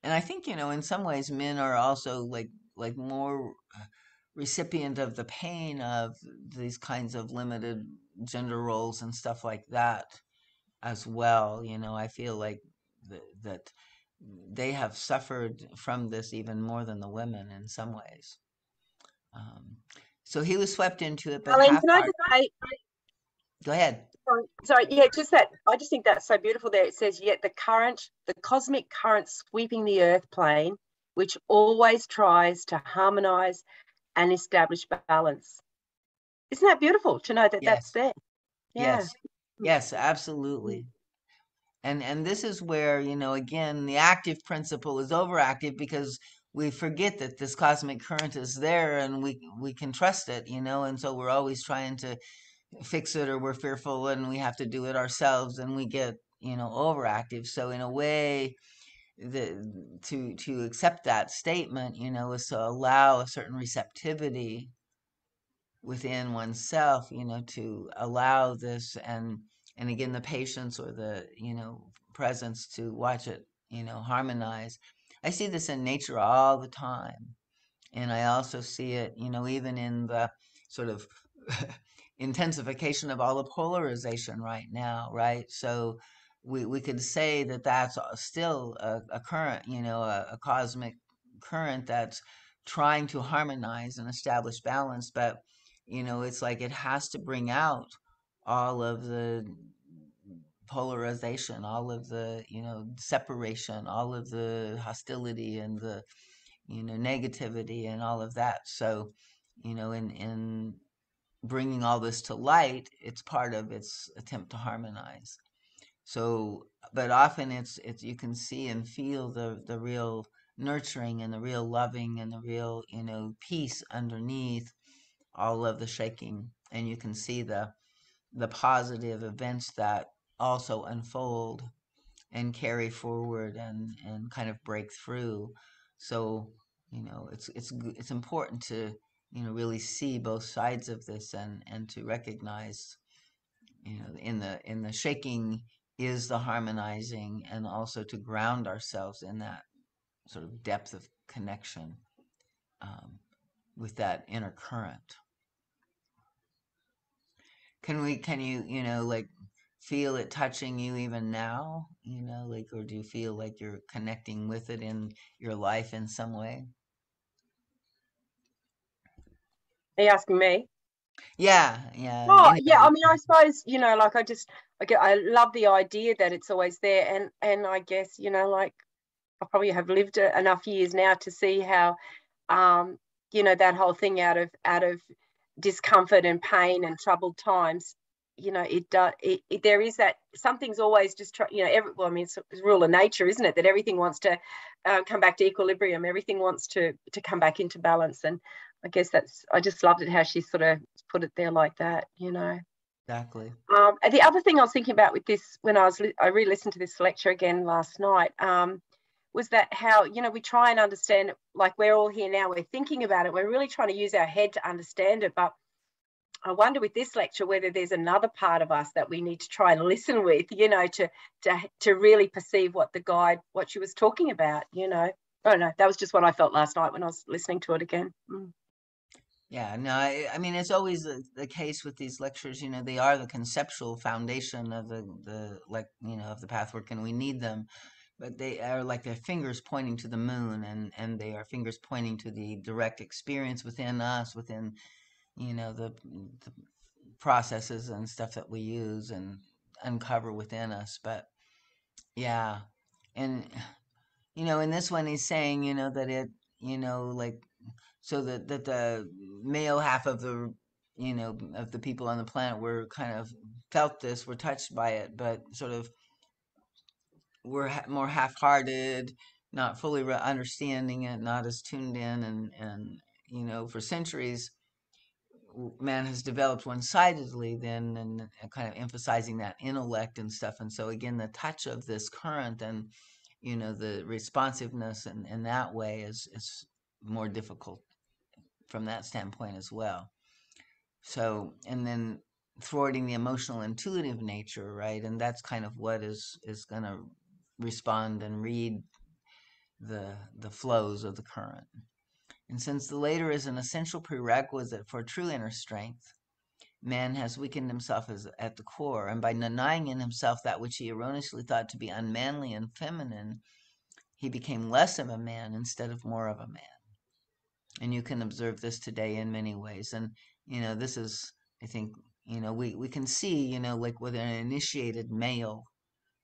And I think, in some ways men are also like more recipient of the pain of these kinds of limited gender roles and stuff like that as well. I feel like that they have suffered from this even more than the women in some ways. So he was swept into it, but Arlene, can I just say, go ahead. Sorry, yeah, just that. I just think that's so beautiful there. It says, yet the cosmic current sweeping the earth plane, which always tries to harmonize and establish balance. Isn't that beautiful to know that that's there? Yeah. Yes, absolutely. And this is where, again, the active principle is overactive because we forget that this cosmic current is there and we can trust it, and so we're always trying to fix it, or we're fearful and we have to do it ourselves, and we get, overactive. So in a way, to accept that statement, is to allow a certain receptivity within oneself, to allow this, and again the patience or the, presence to watch it, harmonize. I see this in nature all the time, and I also see it, even in the sort of intensification of all the polarization right now, right? So we could say that that's still a current, a cosmic current that's trying to harmonize and establish balance, but it's like it has to bring out all of the polarization, all of the, separation, all of the hostility and the, negativity and all of that. So, in bringing all this to light, it's part of its attempt to harmonize. So, but often it's you can see and feel the real nurturing and the real loving and the real, peace underneath all of the shaking, and you can see the positive events that also unfold and carry forward and kind of break through. So, it's important to, really see both sides of this and to recognize, in the shaking is the harmonizing, and also to ground ourselves in that sort of depth of connection, with that inner current. Can you, like feel it touching you even now, like, or do you feel like you're connecting with it in your life in some way? Are you asking me? Yeah, Oh, yeah. I anybody. mean, I suppose, like I love the idea that it's always there, and I guess, like I probably have lived enough years now to see how, um, that whole thing out of discomfort and pain and troubled times, it does. There is that something's always just well, I mean, it's a rule of nature, isn't it? That everything wants to come back to equilibrium. Everything wants to come back into balance, and I guess I just loved it how she sort of put it there like that. Exactly. And the other thing I was thinking about with this, when I re-listened to this lecture again last night, was that how we try and understand it, like we're all here now, we're thinking about it, we're really trying to use our head to understand it, but I wonder with this lecture whether there's another part of us that we need to try and listen with, to really perceive what she was talking about. I don't know. That was just what I felt last night when I was listening to it again. Yeah, no, I mean, it's always the case with these lectures, they are the conceptual foundation of of the pathwork, and we need them, but they are like their fingers pointing to the moon, and they are fingers pointing to the direct experience within us, within, the processes and stuff that we use and uncover within us. But yeah, and, in this one, he's saying, that it, like, so that the male half of the people on the planet were kind of felt this, were touched by it, but sort of were more half-hearted, not fully understanding it, not as tuned in, and for centuries man has developed one-sidedly then, and kind of emphasizing that intellect and stuff, and so again the touch of this current and the responsiveness and in that way is more difficult from that standpoint as well. So, and then thwarting the emotional intuitive nature, right? And that's kind of what is going to respond and read the flows of the current. And since the later is an essential prerequisite for true inner strength, man has weakened himself at the core, and by denying in himself that which he erroneously thought to be unmanly and feminine, he became less of a man instead of more of a man. And you can observe this today in many ways. And this is, I think, we can see, like what an initiated male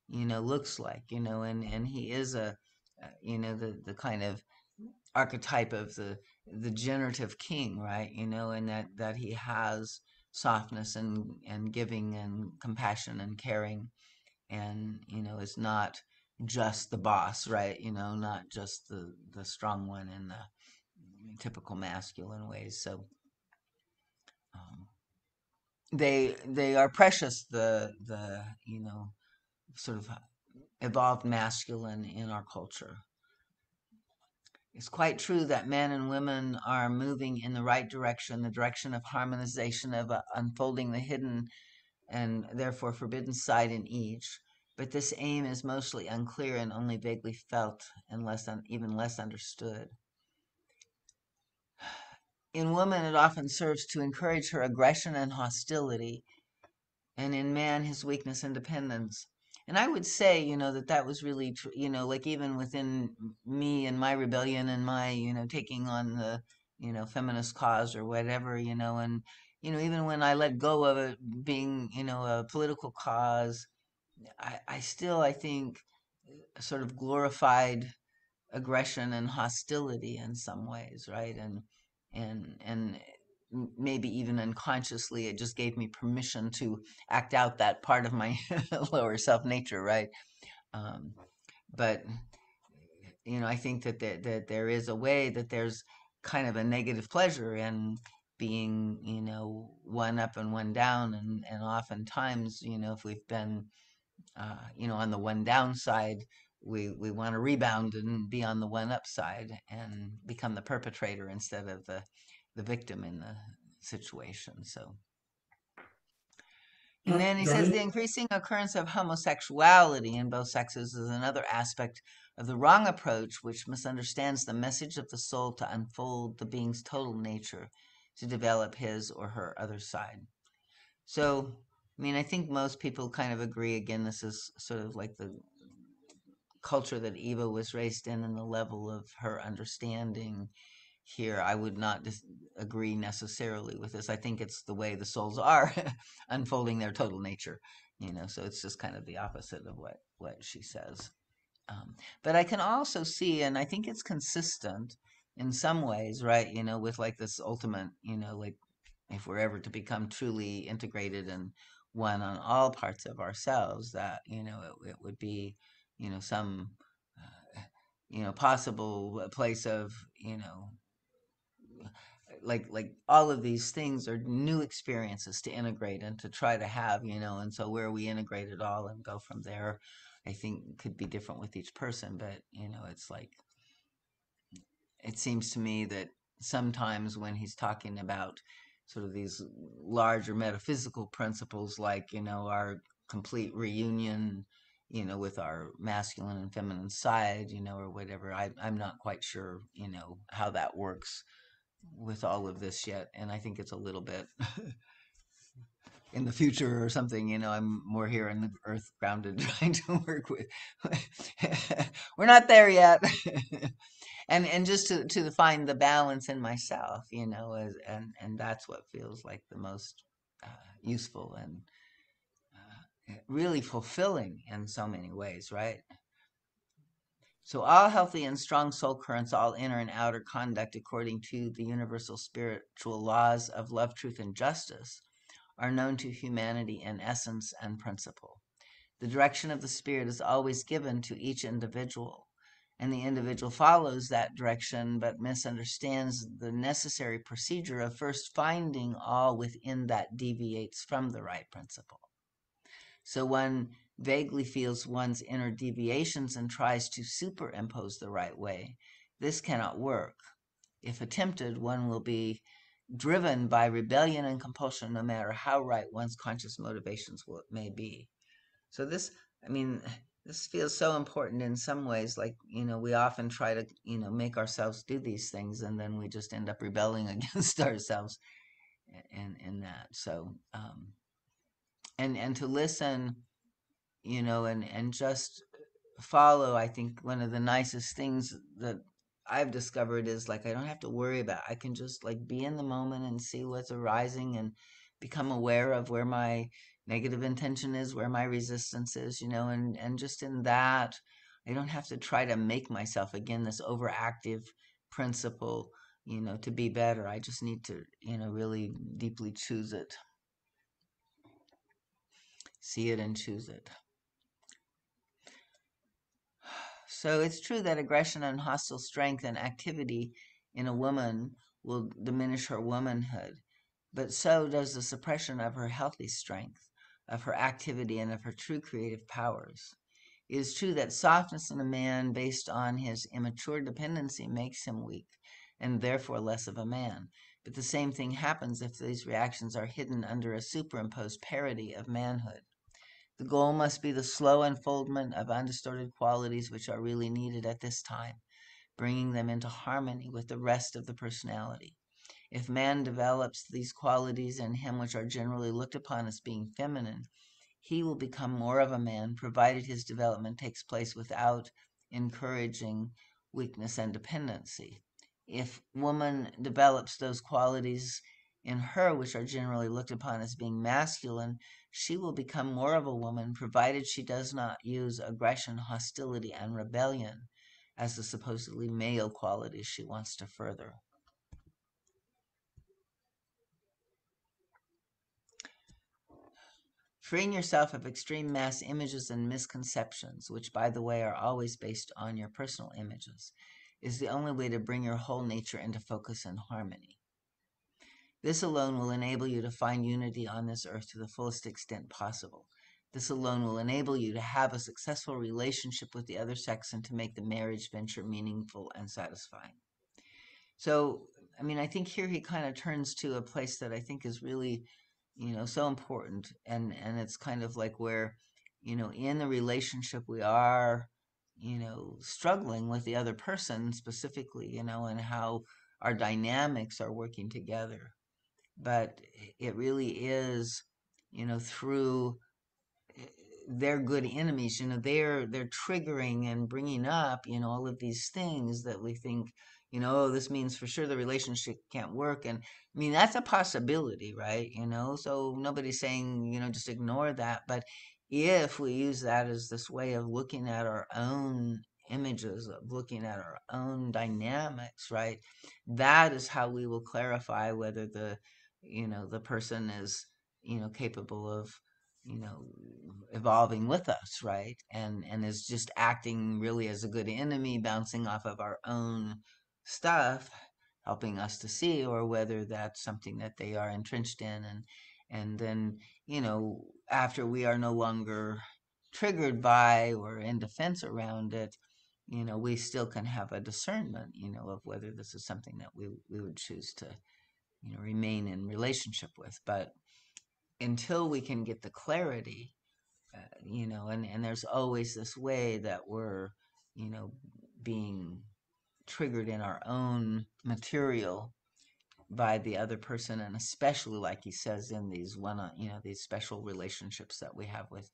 looks like, and he is the kind of archetype of the generative king, right? And that he has softness and giving and compassion and caring, and is not just the boss, right? Not just the strong one in the typical masculine ways. So they are precious, the sort of evolved masculine in our culture. It's quite true that men and women are moving in the right direction, the direction of harmonization, of unfolding the hidden and therefore forbidden side in each. But this aim is mostly unclear and only vaguely felt and even less understood. In woman, it often serves to encourage her aggression and hostility, and in man, his weakness and dependence. And I would say, that was really, like even within me and my rebellion and my, taking on the, feminist cause or whatever, and, even when I let go of it being, a political cause, I still, I think, sort of glorified aggression and hostility in some ways, right? And maybe even unconsciously, it just gave me permission to act out that part of my lower self nature, right? Um, but I think that there is a way that there's kind of a negative pleasure in being, one up and one down, and oftentimes, if we've been on the one downside, we want to rebound and be on the one upside and become the perpetrator instead of the victim in the situation. So, and then he says the Johnny? increasing occurrence of homosexuality in both sexes is another aspect of the wrong approach, which misunderstands the message of the soul to unfold the being's total nature, to develop his or her other side. So, I mean, I think most people kind of agree. Again, this is sort of like the culture that Eva was raised in, and the level of her understanding here, I would not agree necessarily with this. I think it's the way the souls are unfolding their total nature, so it's just kind of the opposite of what she says. But I can also see, and I think it's consistent in some ways, right, with like this ultimate, like if we're ever to become truly integrated and one on all parts of ourselves, that, it would be, some, possible place of, like all of these things are new experiences to integrate and to try to have, and so where we integrate it all and go from there, I think could be different with each person. But, it's like, it seems to me that sometimes when he's talking about sort of these larger metaphysical principles, like, our complete reunion, with our masculine and feminine side, or whatever, I'm not quite sure, how that works with all of this yet. And I think it's a little bit in the future or something, I'm more here in the earth grounded trying to work with. We're not there yet. and just to find the balance in myself, and that's what feels like the most useful and really fulfilling in so many ways, right? So all healthy and strong soul currents, all inner and outer conduct according to the universal spiritual laws of love, truth, and justice, are known to humanity in essence and principle. The direction of the spirit is always given to each individual, and the individual follows that direction but misunderstands the necessary procedure of first finding all within that deviates from the right principle. So one vaguely feels one's inner deviations and tries to superimpose the right way. This cannot work. If attempted, one will be driven by rebellion and compulsion, no matter how right one's conscious motivations may be. So this feels so important in some ways. Like, we often try to, make ourselves do these things, and then we just end up rebelling against ourselves in that. So, and to listen, and just follow. I think one of the nicest things that I've discovered is, like, I don't have to worry about it. I can just, like, be in the moment and see what's arising and become aware of where my negative intention is, where my resistance is, and just in that, I don't have to try to make myself, again, this overactive principle, to be better. I just need to, really deeply choose it. See it and choose it. So it's true that aggression and hostile strength and activity in a woman will diminish her womanhood, but so does the suppression of her healthy strength, of her activity, and of her true creative powers. It is true that softness in a man based on his immature dependency makes him weak, and therefore less of a man. But the same thing happens if these reactions are hidden under a superimposed parody of manhood. The goal must be the slow unfoldment of undistorted qualities which are really needed at this time, bringing them into harmony with the rest of the personality. If man develops these qualities in him which are generally looked upon as being feminine, he will become more of a man, provided his development takes place without encouraging weakness and dependency. If woman develops those qualities in her which are generally looked upon as being masculine, she will become more of a woman, provided she does not use aggression, hostility, and rebellion as the supposedly male qualities she wants to further. Freeing yourself of extreme mass images and misconceptions, which, by the way, are always based on your personal images, is the only way to bring your whole nature into focus and harmony. This alone will enable you to find unity on this earth to the fullest extent possible. This alone will enable you to have a successful relationship with the other sex and to make the marriage venture meaningful and satisfying. So, I think here he kind of turns to a place that I think is really, so important. And it's kind of like where, in the relationship we are, struggling with the other person specifically, and how our dynamics are working together. But it really is, through they're good enemies. They're triggering and bringing up, all of these things that we think, oh, this means for sure the relationship can't work. And I mean, that's a possibility, right? So nobody's saying, just ignore that. But if we use that as this way of looking at our own images, of looking at our own dynamics, right? That is how we will clarify whether the person is, capable of, you know, evolving with us, right? And is just acting really as a good enemy, bouncing off of our own stuff, helping us to see, or whether that's something that they are entrenched in, and then, after we are no longer triggered by or in defense around it, we still can have a discernment, of whether this is something that we would choose to, remain in relationship with. But until we can get the clarity, and there's always this way that we're, being triggered in our own material by the other person, and especially, like he says, in these these special relationships that we have with,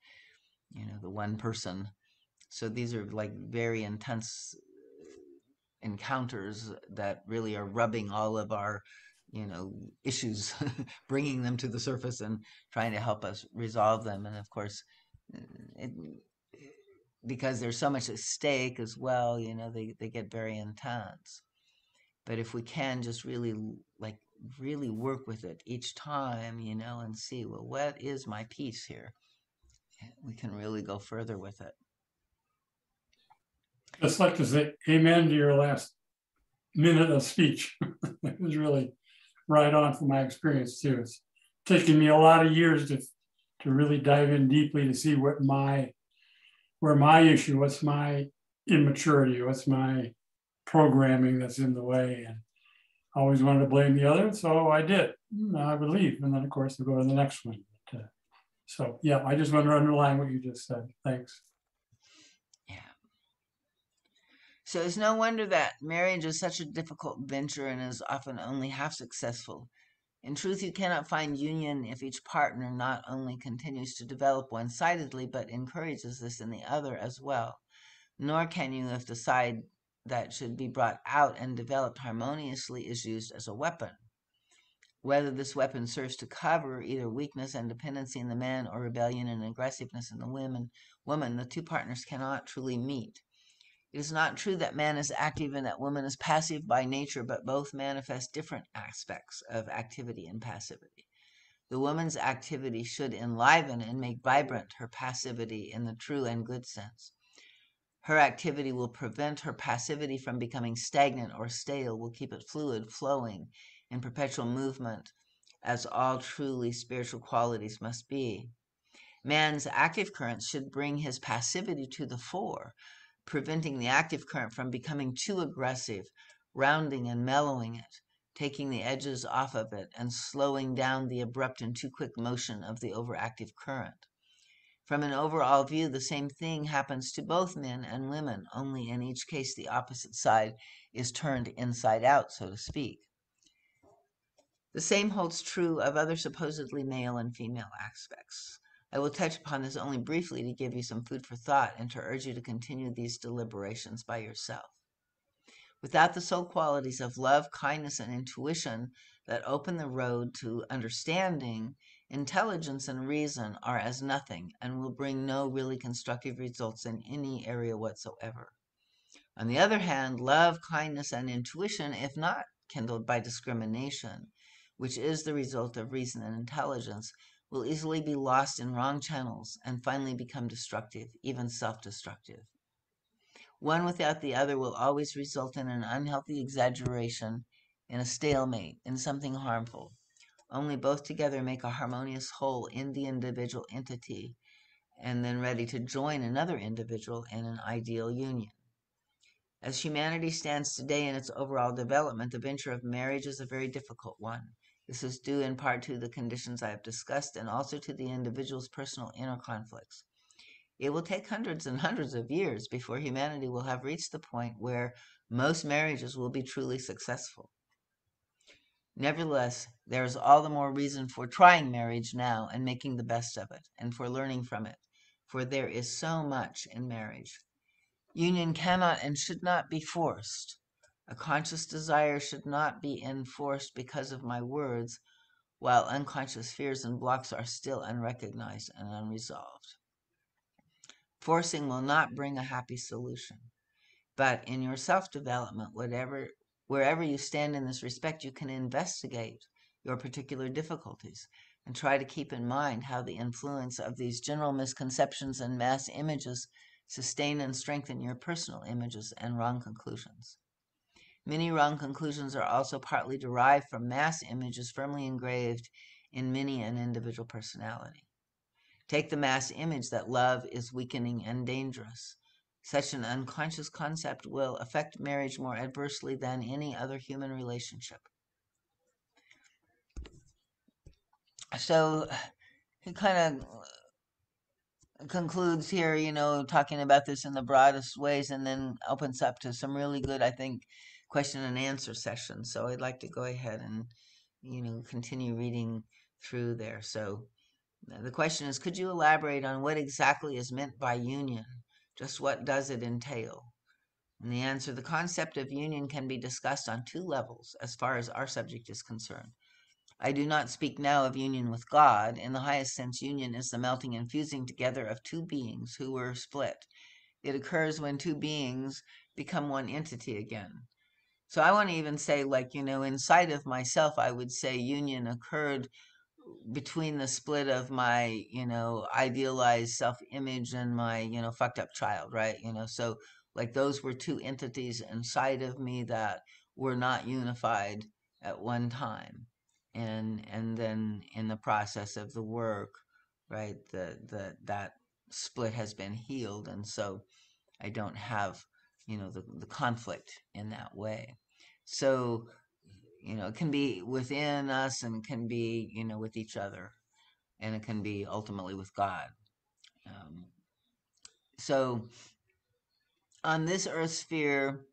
the one person. So these are like very intense encounters that really are rubbing all of our, issues, bringing them to the surface and trying to help us resolve them. And of course, it, because there's so much at stake as well, they get very intense. But if we can just really, like, really work with it each time, and see, well, what is my piece here? We can really go further with it. Just like to say amen to your last minute of speech. It was really right on from my experience too. It's taken me a lot of years to really dive in deeply to see where my issue, what's my immaturity, what's my programming that's in the way. And I always wanted to blame the other, so I did. I would leave, and then of course I'll go to the next one. So yeah, I just want to underline what you just said. Thanks. Yeah. So it's no wonder that marriage is such a difficult venture and is often only half successful. In truth, you cannot find union if each partner not only continues to develop one-sidedly, but encourages this in the other as well. Nor can you if the side that should be brought out and developed harmoniously is used as a weapon. Whether this weapon serves to cover either weakness and dependency in the man or rebellion and aggressiveness in the woman, the two partners cannot truly meet. It is not true that man is active and that woman is passive by nature, but both manifest different aspects of activity and passivity. The woman's activity should enliven and make vibrant her passivity in the true and good sense. Her activity will prevent her passivity from becoming stagnant or stale, will keep it fluid, flowing, in perpetual movement, as all truly spiritual qualities must be. Man's active current should bring his passivity to the fore, preventing the active current from becoming too aggressive, rounding and mellowing it, taking the edges off of it, and slowing down the abrupt and too quick motion of the overactive current. From an overall view, the same thing happens to both men and women, only in each case the opposite side is turned inside out, so to speak. The same holds true of other supposedly male and female aspects. I will touch upon this only briefly to give you some food for thought and to urge you to continue these deliberations by yourself. Without the soul qualities of love, kindness, and intuition that open the road to understanding, intelligence and reason are as nothing and will bring no really constructive results in any area whatsoever. On the other hand, love, kindness, and intuition, if not kindled by discrimination, which is the result of reason and intelligence, will easily be lost in wrong channels and finally become destructive, even self-destructive. One without the other will always result in an unhealthy exaggeration, in a stalemate, in something harmful. Only both together make a harmonious whole in the individual entity, and then ready to join another individual in an ideal union. As humanity stands today in its overall development, the venture of marriage is a very difficult one. This is due in part to the conditions I have discussed and also to the individual's personal inner conflicts. It will take hundreds and hundreds of years before humanity will have reached the point where most marriages will be truly successful. Nevertheless, there is all the more reason for trying marriage now and making the best of it, and for learning from it, for there is so much in marriage. Union cannot and should not be forced. A conscious desire should not be enforced because of my words, while unconscious fears and blocks are still unrecognized and unresolved. Forcing will not bring a happy solution. But in your self-development, wherever you stand in this respect, you can investigate your particular difficulties and try to keep in mind how the influence of these general misconceptions and mass images sustain and strengthen your personal images and wrong conclusions. Many wrong conclusions are also partly derived from mass images firmly engraved in many an individual personality. Take the mass image that love is weakening and dangerous. Such an unconscious concept will affect marriage more adversely than any other human relationship. So he kind of concludes here, talking about this in the broadest ways, and then opens up to some really good, I think, question and answer sessions. So I'd like to go ahead and, continue reading through there. So the question is, could you elaborate on what exactly is meant by union? Just what does it entail? And the answer, the concept of union can be discussed on two levels as far as our subject is concerned. I do not speak now of union with God. In the highest sense, union is the melting and fusing together of two beings who were split. It occurs when two beings become one entity again. So I want to even say, inside of myself, I would say union occurred between the split of my, idealized self-image and my, fucked up child, right? So those were two entities inside of me that were not unified at one time. And then in the process of the work, right, that split has been healed. And so I don't have, the conflict in that way. So it can be within us and can be, with each other, and it can be ultimately with God. So on this earth sphere,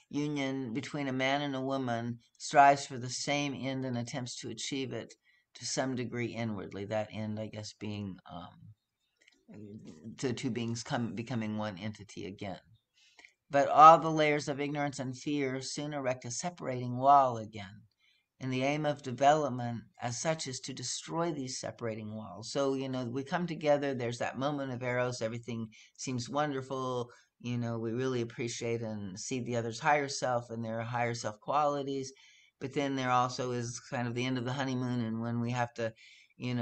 union between a man and a woman strives for the same end and attempts to achieve it to some degree inwardly. That end, I guess, being the two beings becoming one entity again. But all the layers of ignorance and fear soon erect a separating wall again. And the aim of development as such is to destroy these separating walls. So, we come together, there's that moment of eros, everything seems wonderful, we really appreciate and see the other's higher self and their higher self qualities. But then there also is kind of the end of the honeymoon, and when we have to,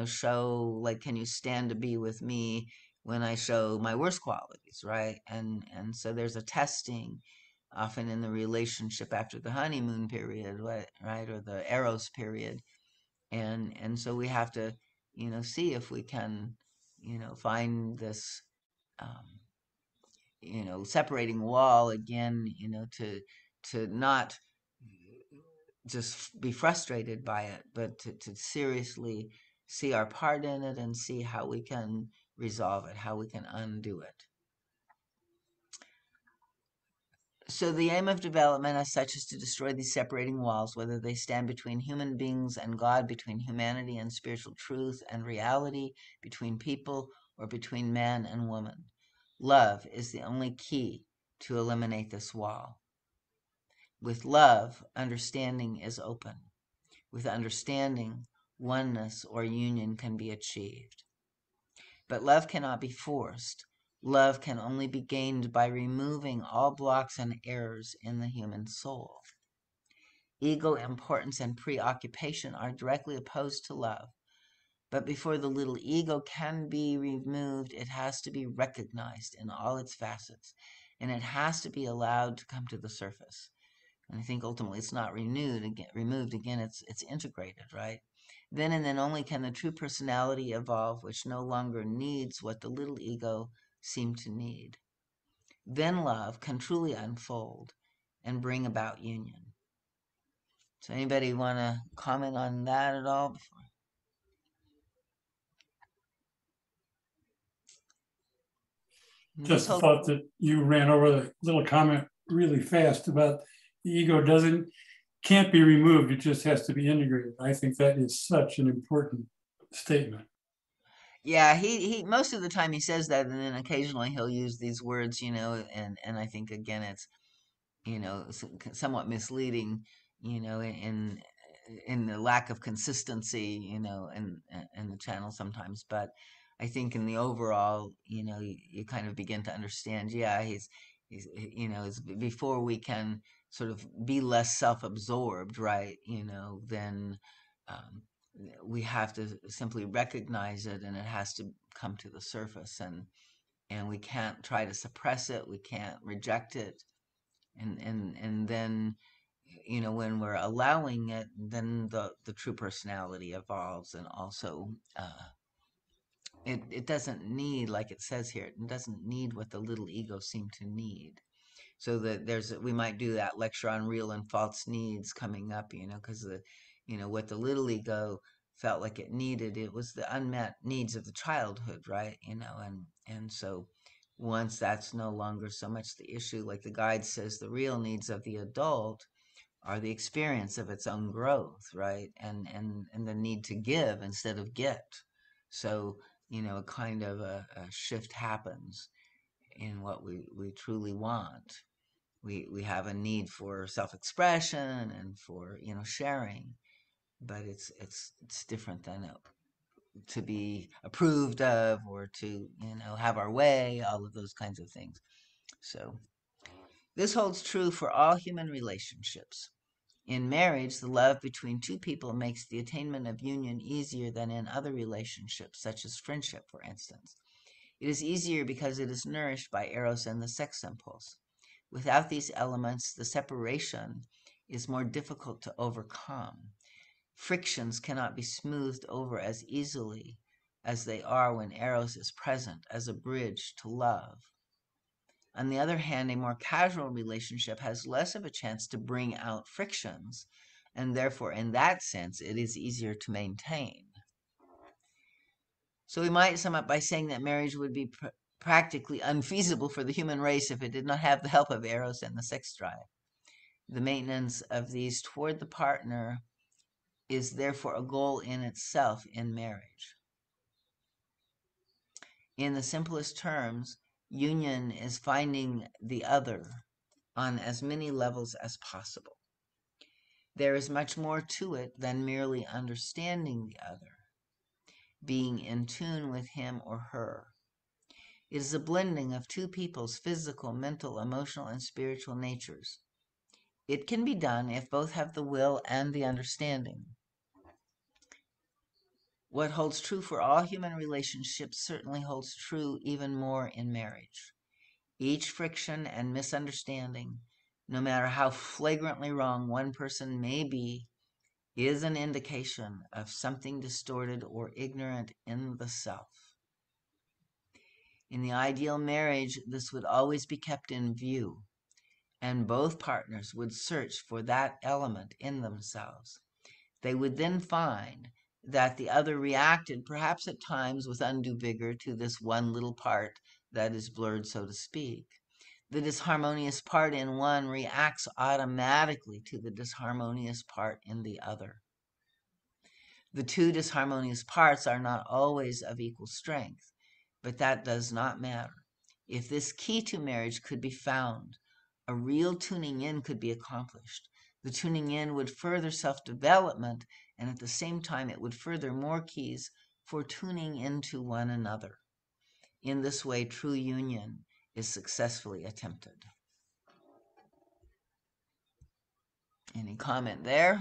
show, can you stand to be with me when I show my worst qualities, right? And so there's a testing often in the relationship after the honeymoon period, right, or the eros period, and so we have to, see if we can, find this, separating wall again, to not just be frustrated by it, but to seriously see our part in it and see how we can resolve it, how we can undo it. So the aim of development as such is to destroy these separating walls, whether they stand between human beings and God, between humanity and spiritual truth and reality, between people, or between man and woman. Love is the only key to eliminate this wall. With love, understanding is open. With understanding, oneness or union can be achieved. But love cannot be forced. Love can only be gained by removing all blocks and errors in the human soul. Ego, importance, and preoccupation are directly opposed to love. But before the little ego can be removed, it has to be recognized in all its facets, and it has to be allowed to come to the surface. And I think ultimately it's not removed again, it's integrated, right? Then and then only can the true personality evolve, which no longer needs what the little ego seemed to need. Then love can truly unfold and bring about union. So anybody want to comment on that at all? Just thought that you ran over the little comment really fast about the ego can't be removed. It just has to be integrated. I think that is such an important statement. Yeah, he most of the time he says that, and then occasionally he'll use these words, and I think again it's, somewhat misleading, in the lack of consistency, in the channel sometimes. But I think in the overall, you kind of begin to understand. Yeah, it's before we can sort of be less self-absorbed, right? Then um, we have to simply recognize it, and it has to come to the surface, and we can't try to suppress it. We can't reject it, and then when we're allowing it, then the true personality evolves. And also it doesn't need, like it says here, it doesn't need what the little ego seem to need. So that we might do that lecture on real and false needs coming up, because what the little ego felt like it needed, it was the unmet needs of the childhood, right? And so once that's no longer so much the issue, like the guide says, the real needs of the adult are the experience of its own growth, right? And the need to give instead of get. So, a kind of a shift happens in what we truly want. We have a need for self-expression and for, sharing, but it's different than to be approved of, or to, have our way, all of those kinds of things. So this holds true for all human relationships. In marriage, the love between two people makes the attainment of union easier than in other relationships, such as friendship, for instance. It is easier because it is nourished by eros and the sex impulse. Without these elements, the separation is more difficult to overcome. Frictions cannot be smoothed over as easily as they are when eros is present as a bridge to love. On the other hand, a more casual relationship has less of a chance to bring out frictions, and therefore, in that sense, it is easier to maintain. So we might sum up by saying that marriage would be practically unfeasible for the human race if it did not have the help of eros and the sex drive. The maintenance of these toward the partner is therefore a goal in itself in marriage. In the simplest terms, union is finding the other on as many levels as possible. There is much more to it than merely understanding the other, being in tune with him or her. It is a blending of two people's physical, mental, emotional, and spiritual natures. It can be done if both have the will and the understanding. What holds true for all human relationships certainly holds true even more in marriage. Each friction and misunderstanding, no matter how flagrantly wrong one person may be, is an indication of something distorted or ignorant in the self. In the ideal marriage, this would always be kept in view, and both partners would search for that element in themselves. They would then find that the other reacted, perhaps at times with undue vigor, to this one little part that is blurred, so to speak. The disharmonious part in one reacts automatically to the disharmonious part in the other. The two disharmonious parts are not always of equal strength, but that does not matter. If this key to marriage could be found, a real tuning in could be accomplished. The tuning in would further self-development, and at the same time it would further more keys for tuning into one another. In this way, true union is successfully attempted. Any comment there?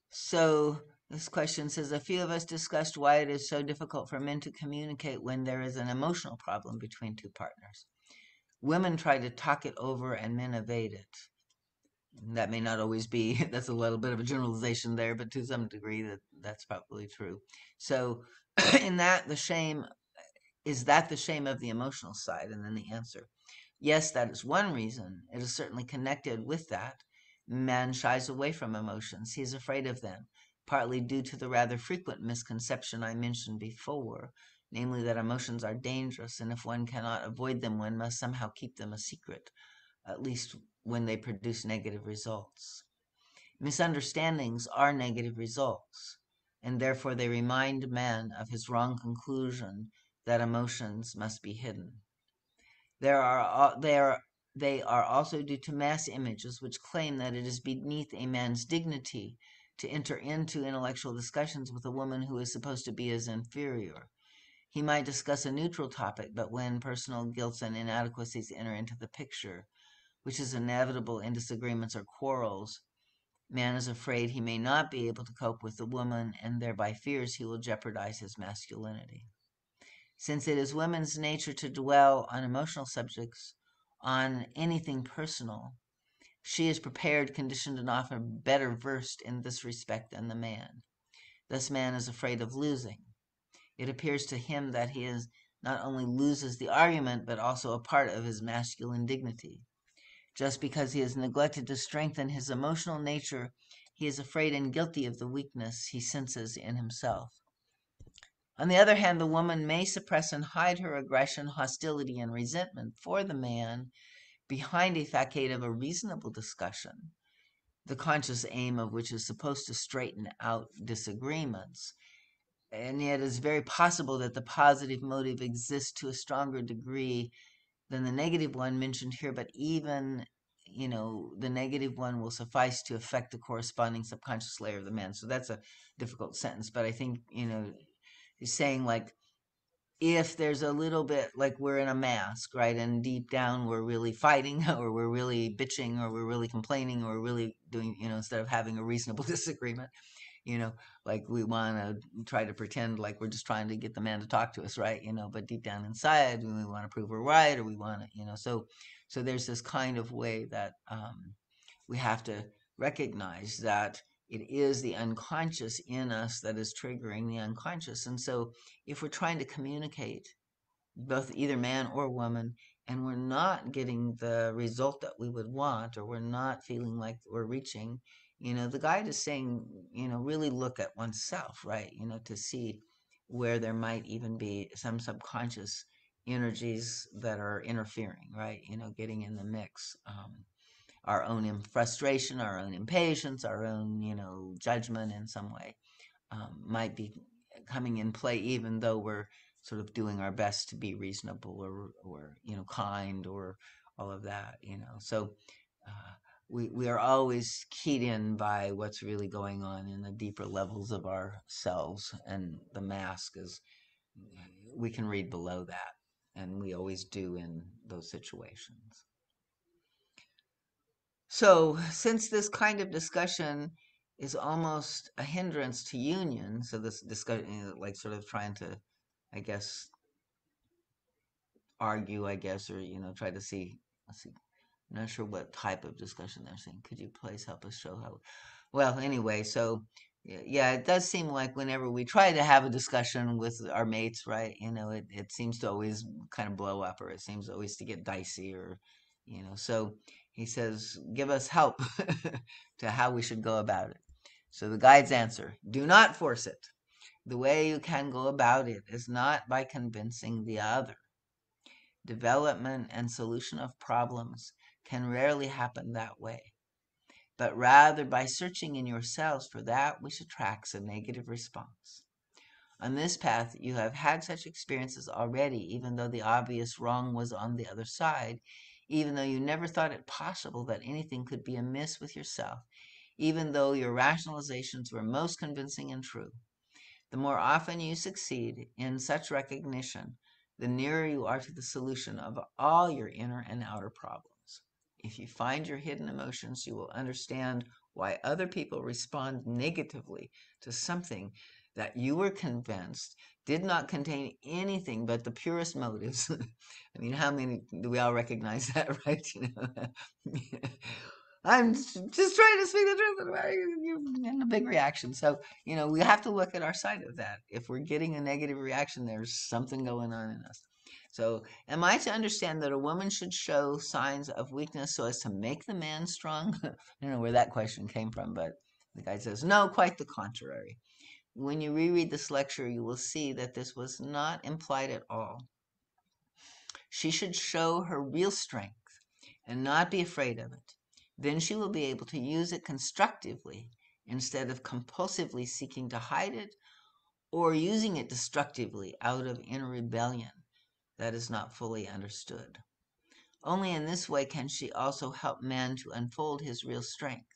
So this question says, a few of us discussed why it is so difficult for men to communicate when there is an emotional problem between two partners. Women try to talk it over and men evade it. That may not always be, that's a little bit of a generalization there, but to some degree that's probably true. So in that, is that the shame of the emotional side? And then the answer, yes, that is one reason. It is certainly connected with that. Man shies away from emotions. He is afraid of them, partly due to the rather frequent misconception I mentioned before, namely that emotions are dangerous, and if one cannot avoid them, one must somehow keep them a secret, at least when they produce negative results. Misunderstandings are negative results, and therefore they remind man of his wrong conclusion that emotions must be hidden. They are also due to mass images which claim that it is beneath a man's dignity to enter into intellectual discussions with a woman who is supposed to be his inferior. He might discuss a neutral topic, but when personal guilts and inadequacies enter into the picture, which is inevitable in disagreements or quarrels, man is afraid he may not be able to cope with the woman and thereby fears he will jeopardize his masculinity. Since it is women's nature to dwell on emotional subjects, on anything personal, she is prepared, conditioned, and often better versed in this respect than the man. Thus, man is afraid of losing. It appears to him that he is not only loses the argument, but also a part of his masculine dignity. Just because he has neglected to strengthen his emotional nature, he is afraid and guilty of the weakness he senses in himself. On the other hand, the woman may suppress and hide her aggression, hostility, and resentment for the man behind a facade of a reasonable discussion, the conscious aim of which is supposed to straighten out disagreements. And yet it is very possible that the positive motive exists to a stronger degree than the negative one mentioned here, but even, the negative one will suffice to affect the corresponding subconscious layer of the man. So that's a difficult sentence, but I think, he's saying, like, if there's a little bit, like, we're in a mask, right, and deep down we're really fighting, or we're really bitching, or we're really complaining, or we're really doing, instead of having a reasonable disagreement, like we want to try to pretend like we're just trying to get the man to talk to us, right? But deep down inside, we want to prove we're right, or we want to, so there's this kind of way that we have to recognize that it is the unconscious in us that is triggering the unconscious. And so if we're trying to communicate, both either man or woman, and we're not getting the result that we would want, or we're not feeling like we're reaching, the guide is saying, really look at oneself, right? To see where there might even be some subconscious energies that are interfering, right? Getting in the mix. Our own frustration, our own impatience, our own, judgment in some way might be coming in play, even though we're sort of doing our best to be reasonable, or kind, or all of that. So we are always keyed in by what's really going on in the deeper levels of ourselves, and the mask is, we can read below that, and we always do in those situations. So, since this kind of discussion is almost a hindrance to union, so this discussion, like, sort of trying to, I guess, argue, I guess, or, try to see, let's see, I'm not sure what type of discussion they're saying. Could you please help us show how? Well, anyway, so yeah, it does seem like whenever we try to have a discussion with our mates, right, it seems to always kind of blow up, or it seems always to get dicey, or, so he says, give us help to how we should go about it. So the guide's answer: do not force it. The way you can go about it is not by convincing the other. Development and solution of problems can rarely happen that way, but rather by searching in yourselves for that which attracts a negative response. On this path, you have had such experiences already, even though the obvious wrong was on the other side, even though you never thought it possible that anything could be amiss with yourself, even though your rationalizations were most convincing and true. The more often you succeed in such recognition, the nearer you are to the solution of all your inner and outer problems. If you find your hidden emotions, you will understand why other people respond negatively to something that you were convinced did not contain anything but the purest motives. I mean, how many do we all recognize that, right? I'm just trying to speak the truth, you're getting a big reaction. So, we have to look at our side of that. If we're getting a negative reaction, there's something going on in us. So, am I to understand that a woman should show signs of weakness so as to make the man strong? I don't know where that question came from, but the guy says, no, quite the contrary. When you reread this lecture, you will see that this was not implied at all. She should show her real strength and not be afraid of it. Then she will be able to use it constructively instead of compulsively seeking to hide it or using it destructively out of inner rebellion that is not fully understood. Only in this way can she also help man to unfold his real strength.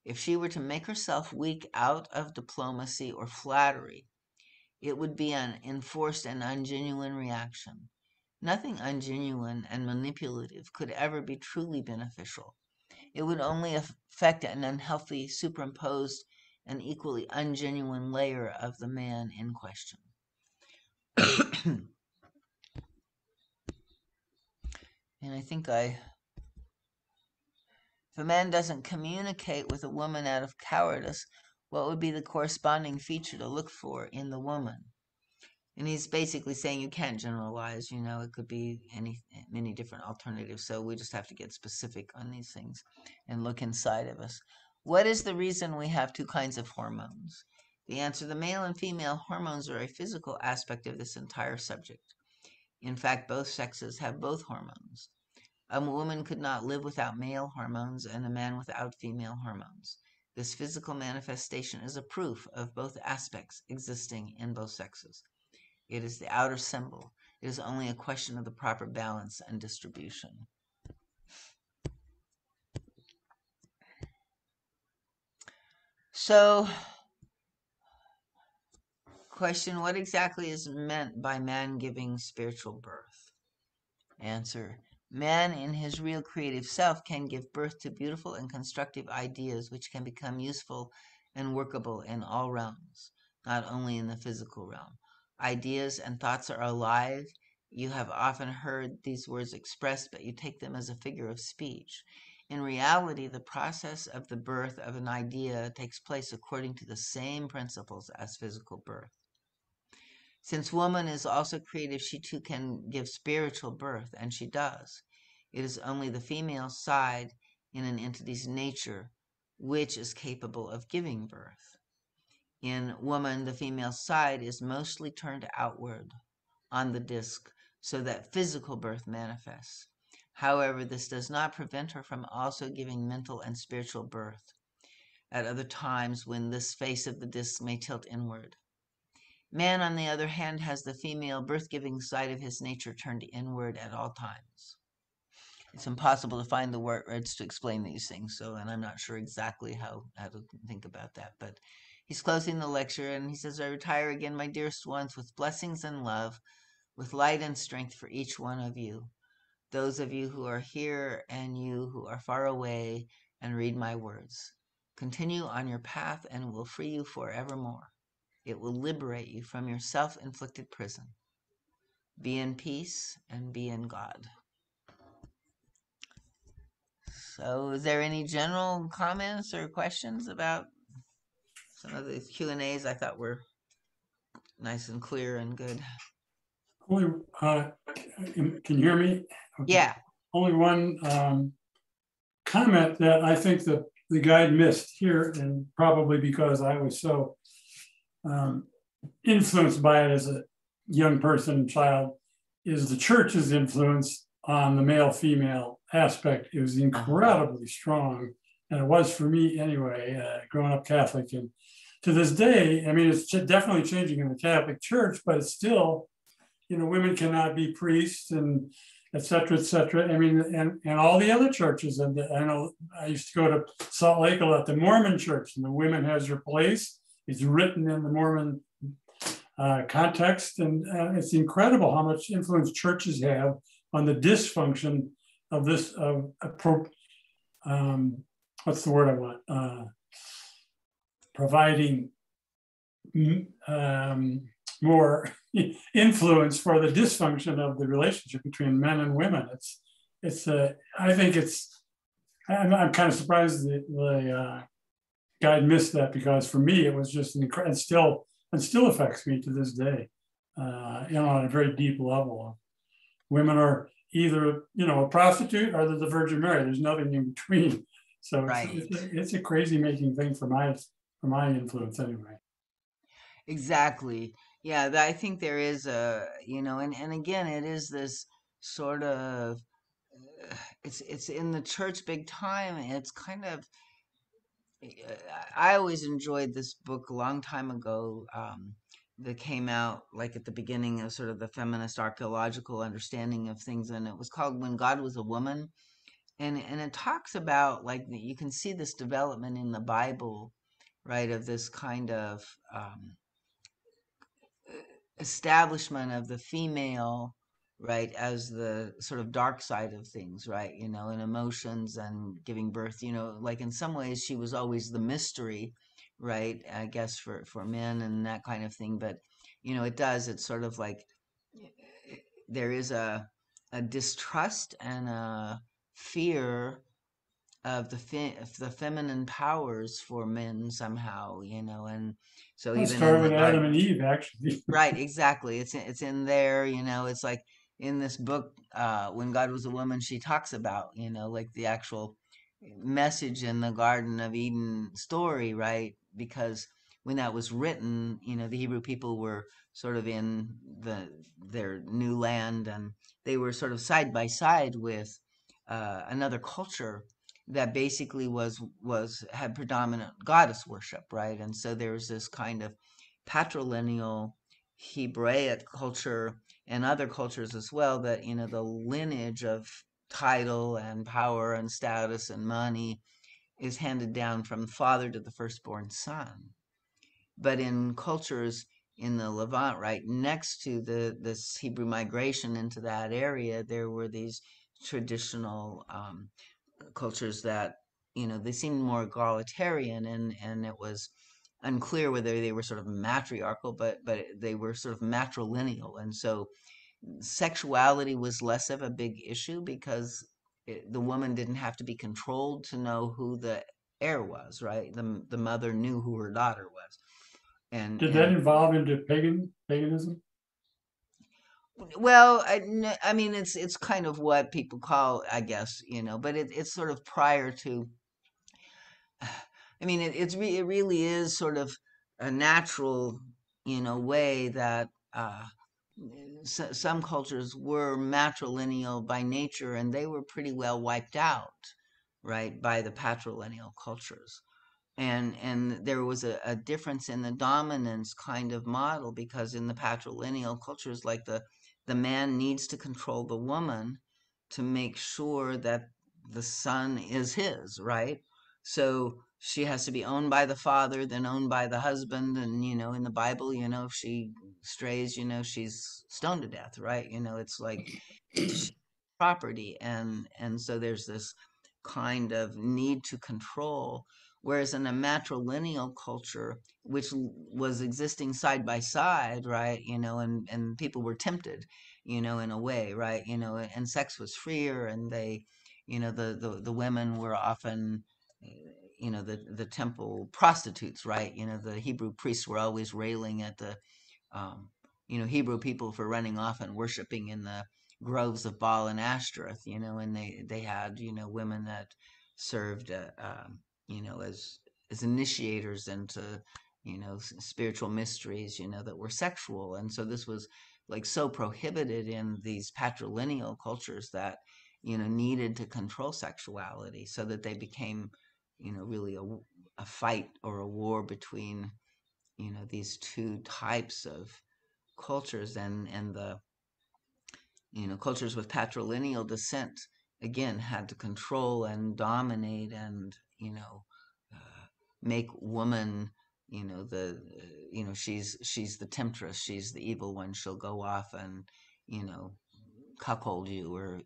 If she were to make herself weak out of diplomacy or flattery, it would be an enforced and ungenuine reaction. Nothing ungenuine and manipulative could ever be truly beneficial. It would only affect an unhealthy, superimposed, and equally ungenuine layer of the man in question. And I think if a man doesn't communicate with a woman out of cowardice, what would be the corresponding feature to look for in the woman? And he's basically saying you can't generalize, it could be many different alternatives. So we just have to get specific on these things and look inside of us. What is the reason we have two kinds of hormones? The answer, the male and female hormones are a physical aspect of this entire subject. In fact, both sexes have both hormones. A woman could not live without male hormones and a man without female hormones. This physical manifestation is a proof of both aspects existing in both sexes. It is the outer symbol. It is only a question of the proper balance and distribution. So, question, what exactly is meant by man giving spiritual birth? Answer, man in his real creative self can give birth to beautiful and constructive ideas which can become useful and workable in all realms, not only in the physical realm. Ideas and thoughts are alive. You have often heard these words expressed, but you take them as a figure of speech. In reality, the process of the birth of an idea takes place according to the same principles as physical birth. Since woman is also creative, she too can give spiritual birth, and she does. It is only the female side in an entity's nature which is capable of giving birth. In woman, the female side is mostly turned outward on the disc so that physical birth manifests. However, this does not prevent her from also giving mental and spiritual birth at other times when this face of the disc may tilt inward. Man, on the other hand, has the female birth-giving side of his nature turned inward at all times. It's impossible to find the words to explain these things, and I'm not sure exactly how to think about that, but he's closing the lecture, and he says, I retire again, my dearest ones, with blessings and love, with light and strength for each one of you, those of you who are here and you who are far away and read my words. Continue on your path and it will free you forevermore. It will liberate you from your self-inflicted prison. Be in peace and be in God. So is there any general comments or questions about some of the Q&As I thought were nice and clear and good? Only, can you hear me? Okay. Yeah. Only one comment that I think that the guide missed here, and probably because I was so influenced by it as a young person, child, is the church's influence on the male-female aspect. It was incredibly strong, and it was for me anyway, growing up Catholic. And to this day, I mean, it's definitely changing in the Catholic Church, but it's still, women cannot be priests and et cetera, et cetera. I mean, and all the other churches. And I know I used to go to Salt Lake a lot, the Mormon church, and the women has your place. It's written in the Mormon context. And it's incredible how much influence churches have on the dysfunction of this, what's the word I want? Providing more influence for the dysfunction of the relationship between men and women. I think I'm kind of surprised that the guide missed that, because for me it was just incredible, and still affects me to this day, on a very deep level. Women are either a prostitute or they're the Virgin Mary. There's nothing in between. So right. It's a crazy making thing for my influence anyway. Exactly. Yeah, I think there is and again, it is this sort of it's in the church big time. It's kind of I always enjoyed this book a long time ago that came out like at the beginning of sort of the feminist archaeological understanding of things, and it was called When God Was a Woman, and it talks about like you can see this development in the Bible, right, of this kind of establishment of the female, right, as the sort of dark side of things, right, and emotions and giving birth, like in some ways she was always the mystery, right, I guess for men and that kind of thing. But it's sort of like there is a distrust and a fear of of the feminine powers for men somehow, and so Let's even in start the with Adam garden. and Eve, actually. Right, exactly. It's in there, it's like in this book, When God Was a Woman, she talks about, like the actual message in the Garden of Eden story, right? Because when that was written, the Hebrew people were sort of in their new land, and they were sort of side by side with another culture that basically had predominant goddess worship, right? And so there was this kind of patrilineal Hebraic culture and other cultures as well, that the lineage of title and power and status and money is handed down from the father to the firstborn son. But in cultures in the Levant, right next to this Hebrew migration into that area, there were these traditional cultures that they seemed more egalitarian, and it was unclear whether they were sort of matriarchal, but they were sort of matrilineal, and so sexuality was less of a big issue because the woman didn't have to be controlled to know who the heir was, right? The mother knew who her daughter was, and Did that evolve into paganism? well, I mean, it's kind of what people call, I guess, but it's sort of prior to. I mean, it really is sort of a natural, way that some cultures were matrilineal by nature, and they were pretty well wiped out, right, by the patrilineal cultures. And there was a difference in the dominance kind of model, because in the patrilineal cultures, like the man needs to control the woman to make sure that the son is his, right? So she has to be owned by the father, then owned by the husband, and in the Bible, if she strays, she's stoned to death, right? It's like she property, and so there's this kind of need to control. Whereas in a matrilineal culture, which was existing side by side, right, and people were tempted, in a way, right, and sex was freer, and they, the women were often, the temple prostitutes, right, the Hebrew priests were always railing at the um, Hebrew people for running off and worshiping in the groves of Baal and Ashtoreth, and they had, women that served, as initiators into, spiritual mysteries, that were sexual. And so this was like so prohibited in these patrilineal cultures that, needed to control sexuality, so that they became, really a fight or a war between these two types of cultures, and the cultures with patrilineal descent again had to control and dominate, and make woman, the she's the temptress, she's the evil one, she'll go off and you know cuckold you, or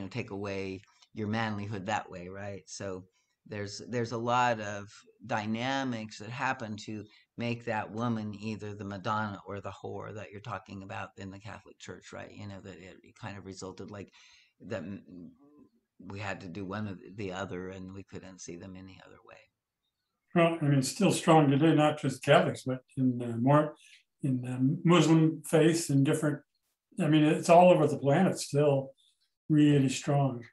take away your manlyhood that way, right? So there's a lot of dynamics that happen to make that woman either the Madonna or the whore that you're talking about in the Catholic Church, right? That it kind of resulted like that we had to do one or the other, and we couldn't see them any other way. Well, I mean, it's still strong today, not just Catholics, but in more in Muslim faiths and different. I mean, it's all over the planet still, really strong.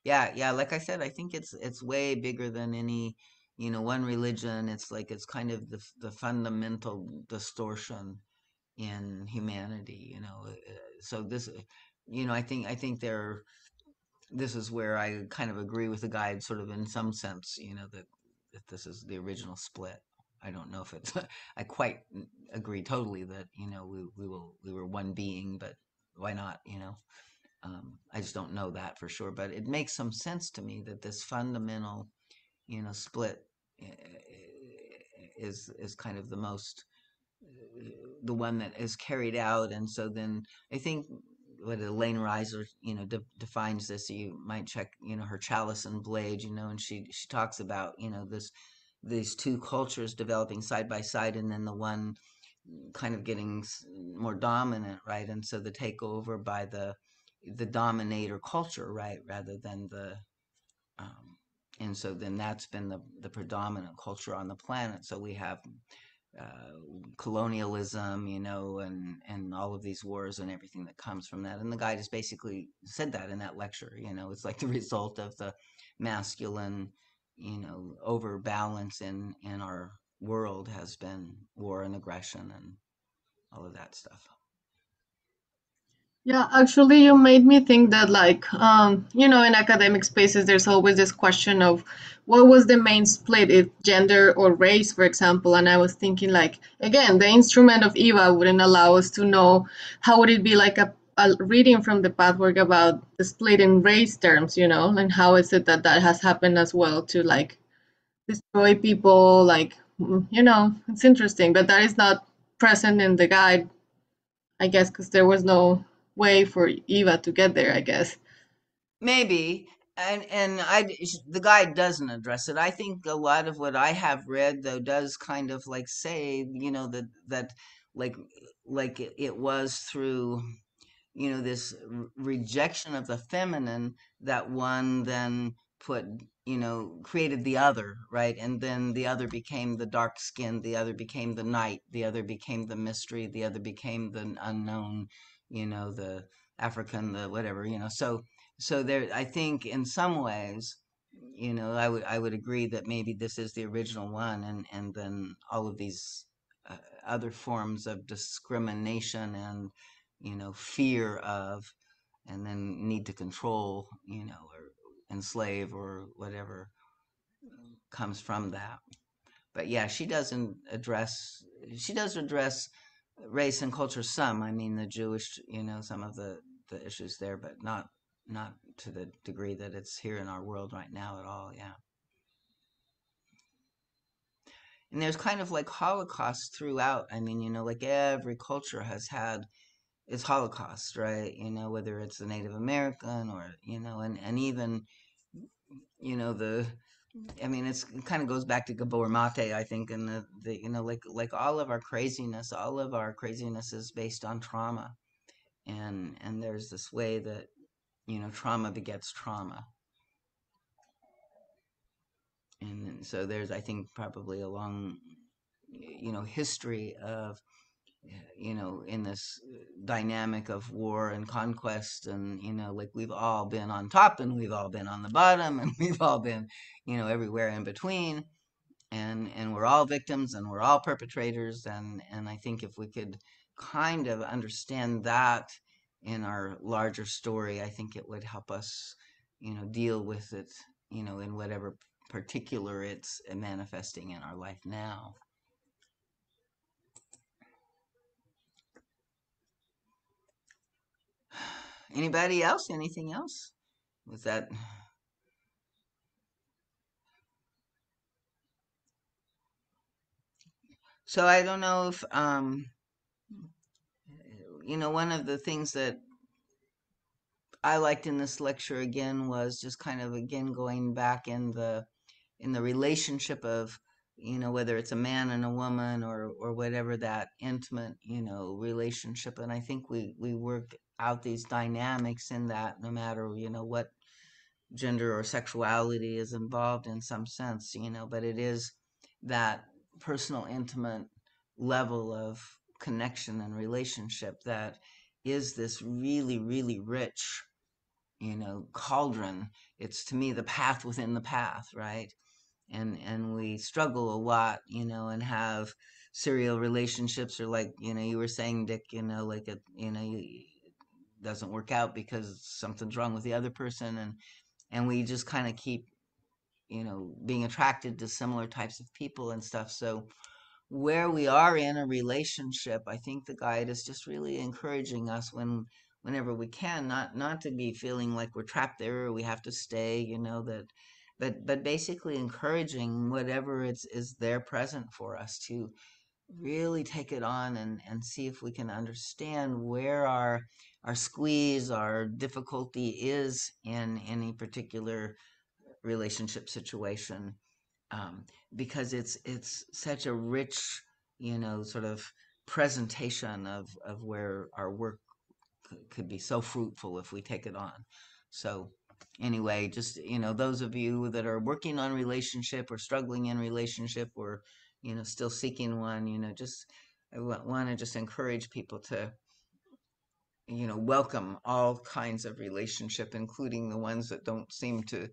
Yeah, like I said, I think it's way bigger than any one religion. It's like it's kind of the fundamental distortion in humanity, so this, I think this is where I kind of agree with the guide, sort of in some sense, that this is the original split. I don't know if it's I quite agree totally that we were one being, but why not? I just don't know that for sure, but it makes some sense to me that this fundamental split is kind of the one that is carried out. And so then I think what Elaine Reiser defines this. You might check her Chalice and Blade, and she talks about these two cultures developing side by side, and then the one kind of getting more dominant, right? And so the takeover by the dominator culture, right, rather than um, and so then that's been the predominant culture on the planet. So we have uh, colonialism, and all of these wars and everything that comes from that. And the guy just basically said that in that lecture. It's like the result of the masculine, overbalance in our world has been war and aggression and all of that stuff. Yeah, actually, you made me think that, like, in academic spaces, there's always this question of what was the main split, if gender or race, for example. And I was thinking, like, again, the instrument of Eva wouldn't allow us to know how would it be like a reading from the pathwork about the split in race terms, and how is it that that has happened as well to, like, destroy people, like, it's interesting, but that is not present in the guide, I guess, because there was no way for Eva to get there, I guess. Maybe, and the guide doesn't address it. I think a lot of what I have read though does kind of like say, that like it was through this rejection of the feminine that one then put, created the other, right? And then the other became the dark skin, the other became the night, the other became the mystery, the other became the unknown, the African, the whatever, so there, I think in some ways, I would agree that maybe this is the original one, and then all of these uh, other forms of discrimination and fear of, and then need to control, or enslave or whatever comes from that. But yeah, she does address race and culture some. I mean, the Jewish, some of the issues there, but not to the degree that it's here in our world right now at all. Yeah. And there's kind of like Holocaust throughout. I mean, like every culture has had its Holocaust, right? Whether it's the Native American or, and even, the, I mean, it kind of goes back to Gabor Mate, I think, and the like all of our craziness is based on trauma. And there's this way that, trauma begets trauma. And so there's, I think, probably a long, history of, in this dynamic of war and conquest, and like we've all been on top and we've all been on the bottom and we've all been, everywhere in between, and we're all victims and we're all perpetrators, and I think if we could kind of understand that in our larger story, I think it would help us, deal with it, in whatever particular it's manifesting in our life now. Anybody else? Anything else? Was that? So I don't know if one of the things that I liked in this lecture again was just kind of again going back in the relationship of, whether it's a man and a woman or whatever, that intimate, relationship. And I think we work out these dynamics in that, no matter, what gender or sexuality is involved in some sense, but it is that personal, intimate level of connection and relationship that is this really, really rich, cauldron. It's, to me, the path within the path, right? and we struggle a lot, you know, and have serial relationships, or like, you know, you were saying, Dick, you know, like it doesn't work out because something's wrong with the other person, and we just kind of keep, you know, being attracted to similar types of people and stuff. So where we are in a relationship, I think the guide is just really encouraging us whenever we can, not to be feeling like we're trapped there or we have to stay, you know, but basically encouraging whatever is there present for us to really take it on and see if we can understand where our squeeze, our difficulty is in any particular relationship situation, because it's such a rich, you know, sort of presentation of where our work could be so fruitful if we take it on. So anyway, just, you know, those of you that are working on relationship or struggling in relationship, or, you know, still seeking one, you know, just I want to just encourage people to, you know, welcome all kinds of relationship, including the ones that don't seem to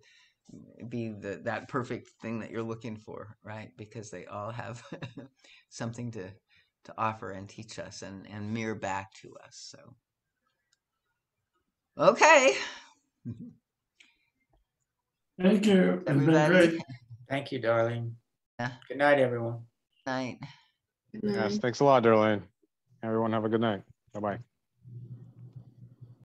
be that perfect thing that you're looking for, right? Because they all have something to offer and teach us and mirror back to us. So okay. Thank you. It's been Everybody. great. Thank you, darling. Yeah. Good night, everyone. Night. Good Yes, night. thanks a lot, Darlene. Everyone have a good night. Bye-bye.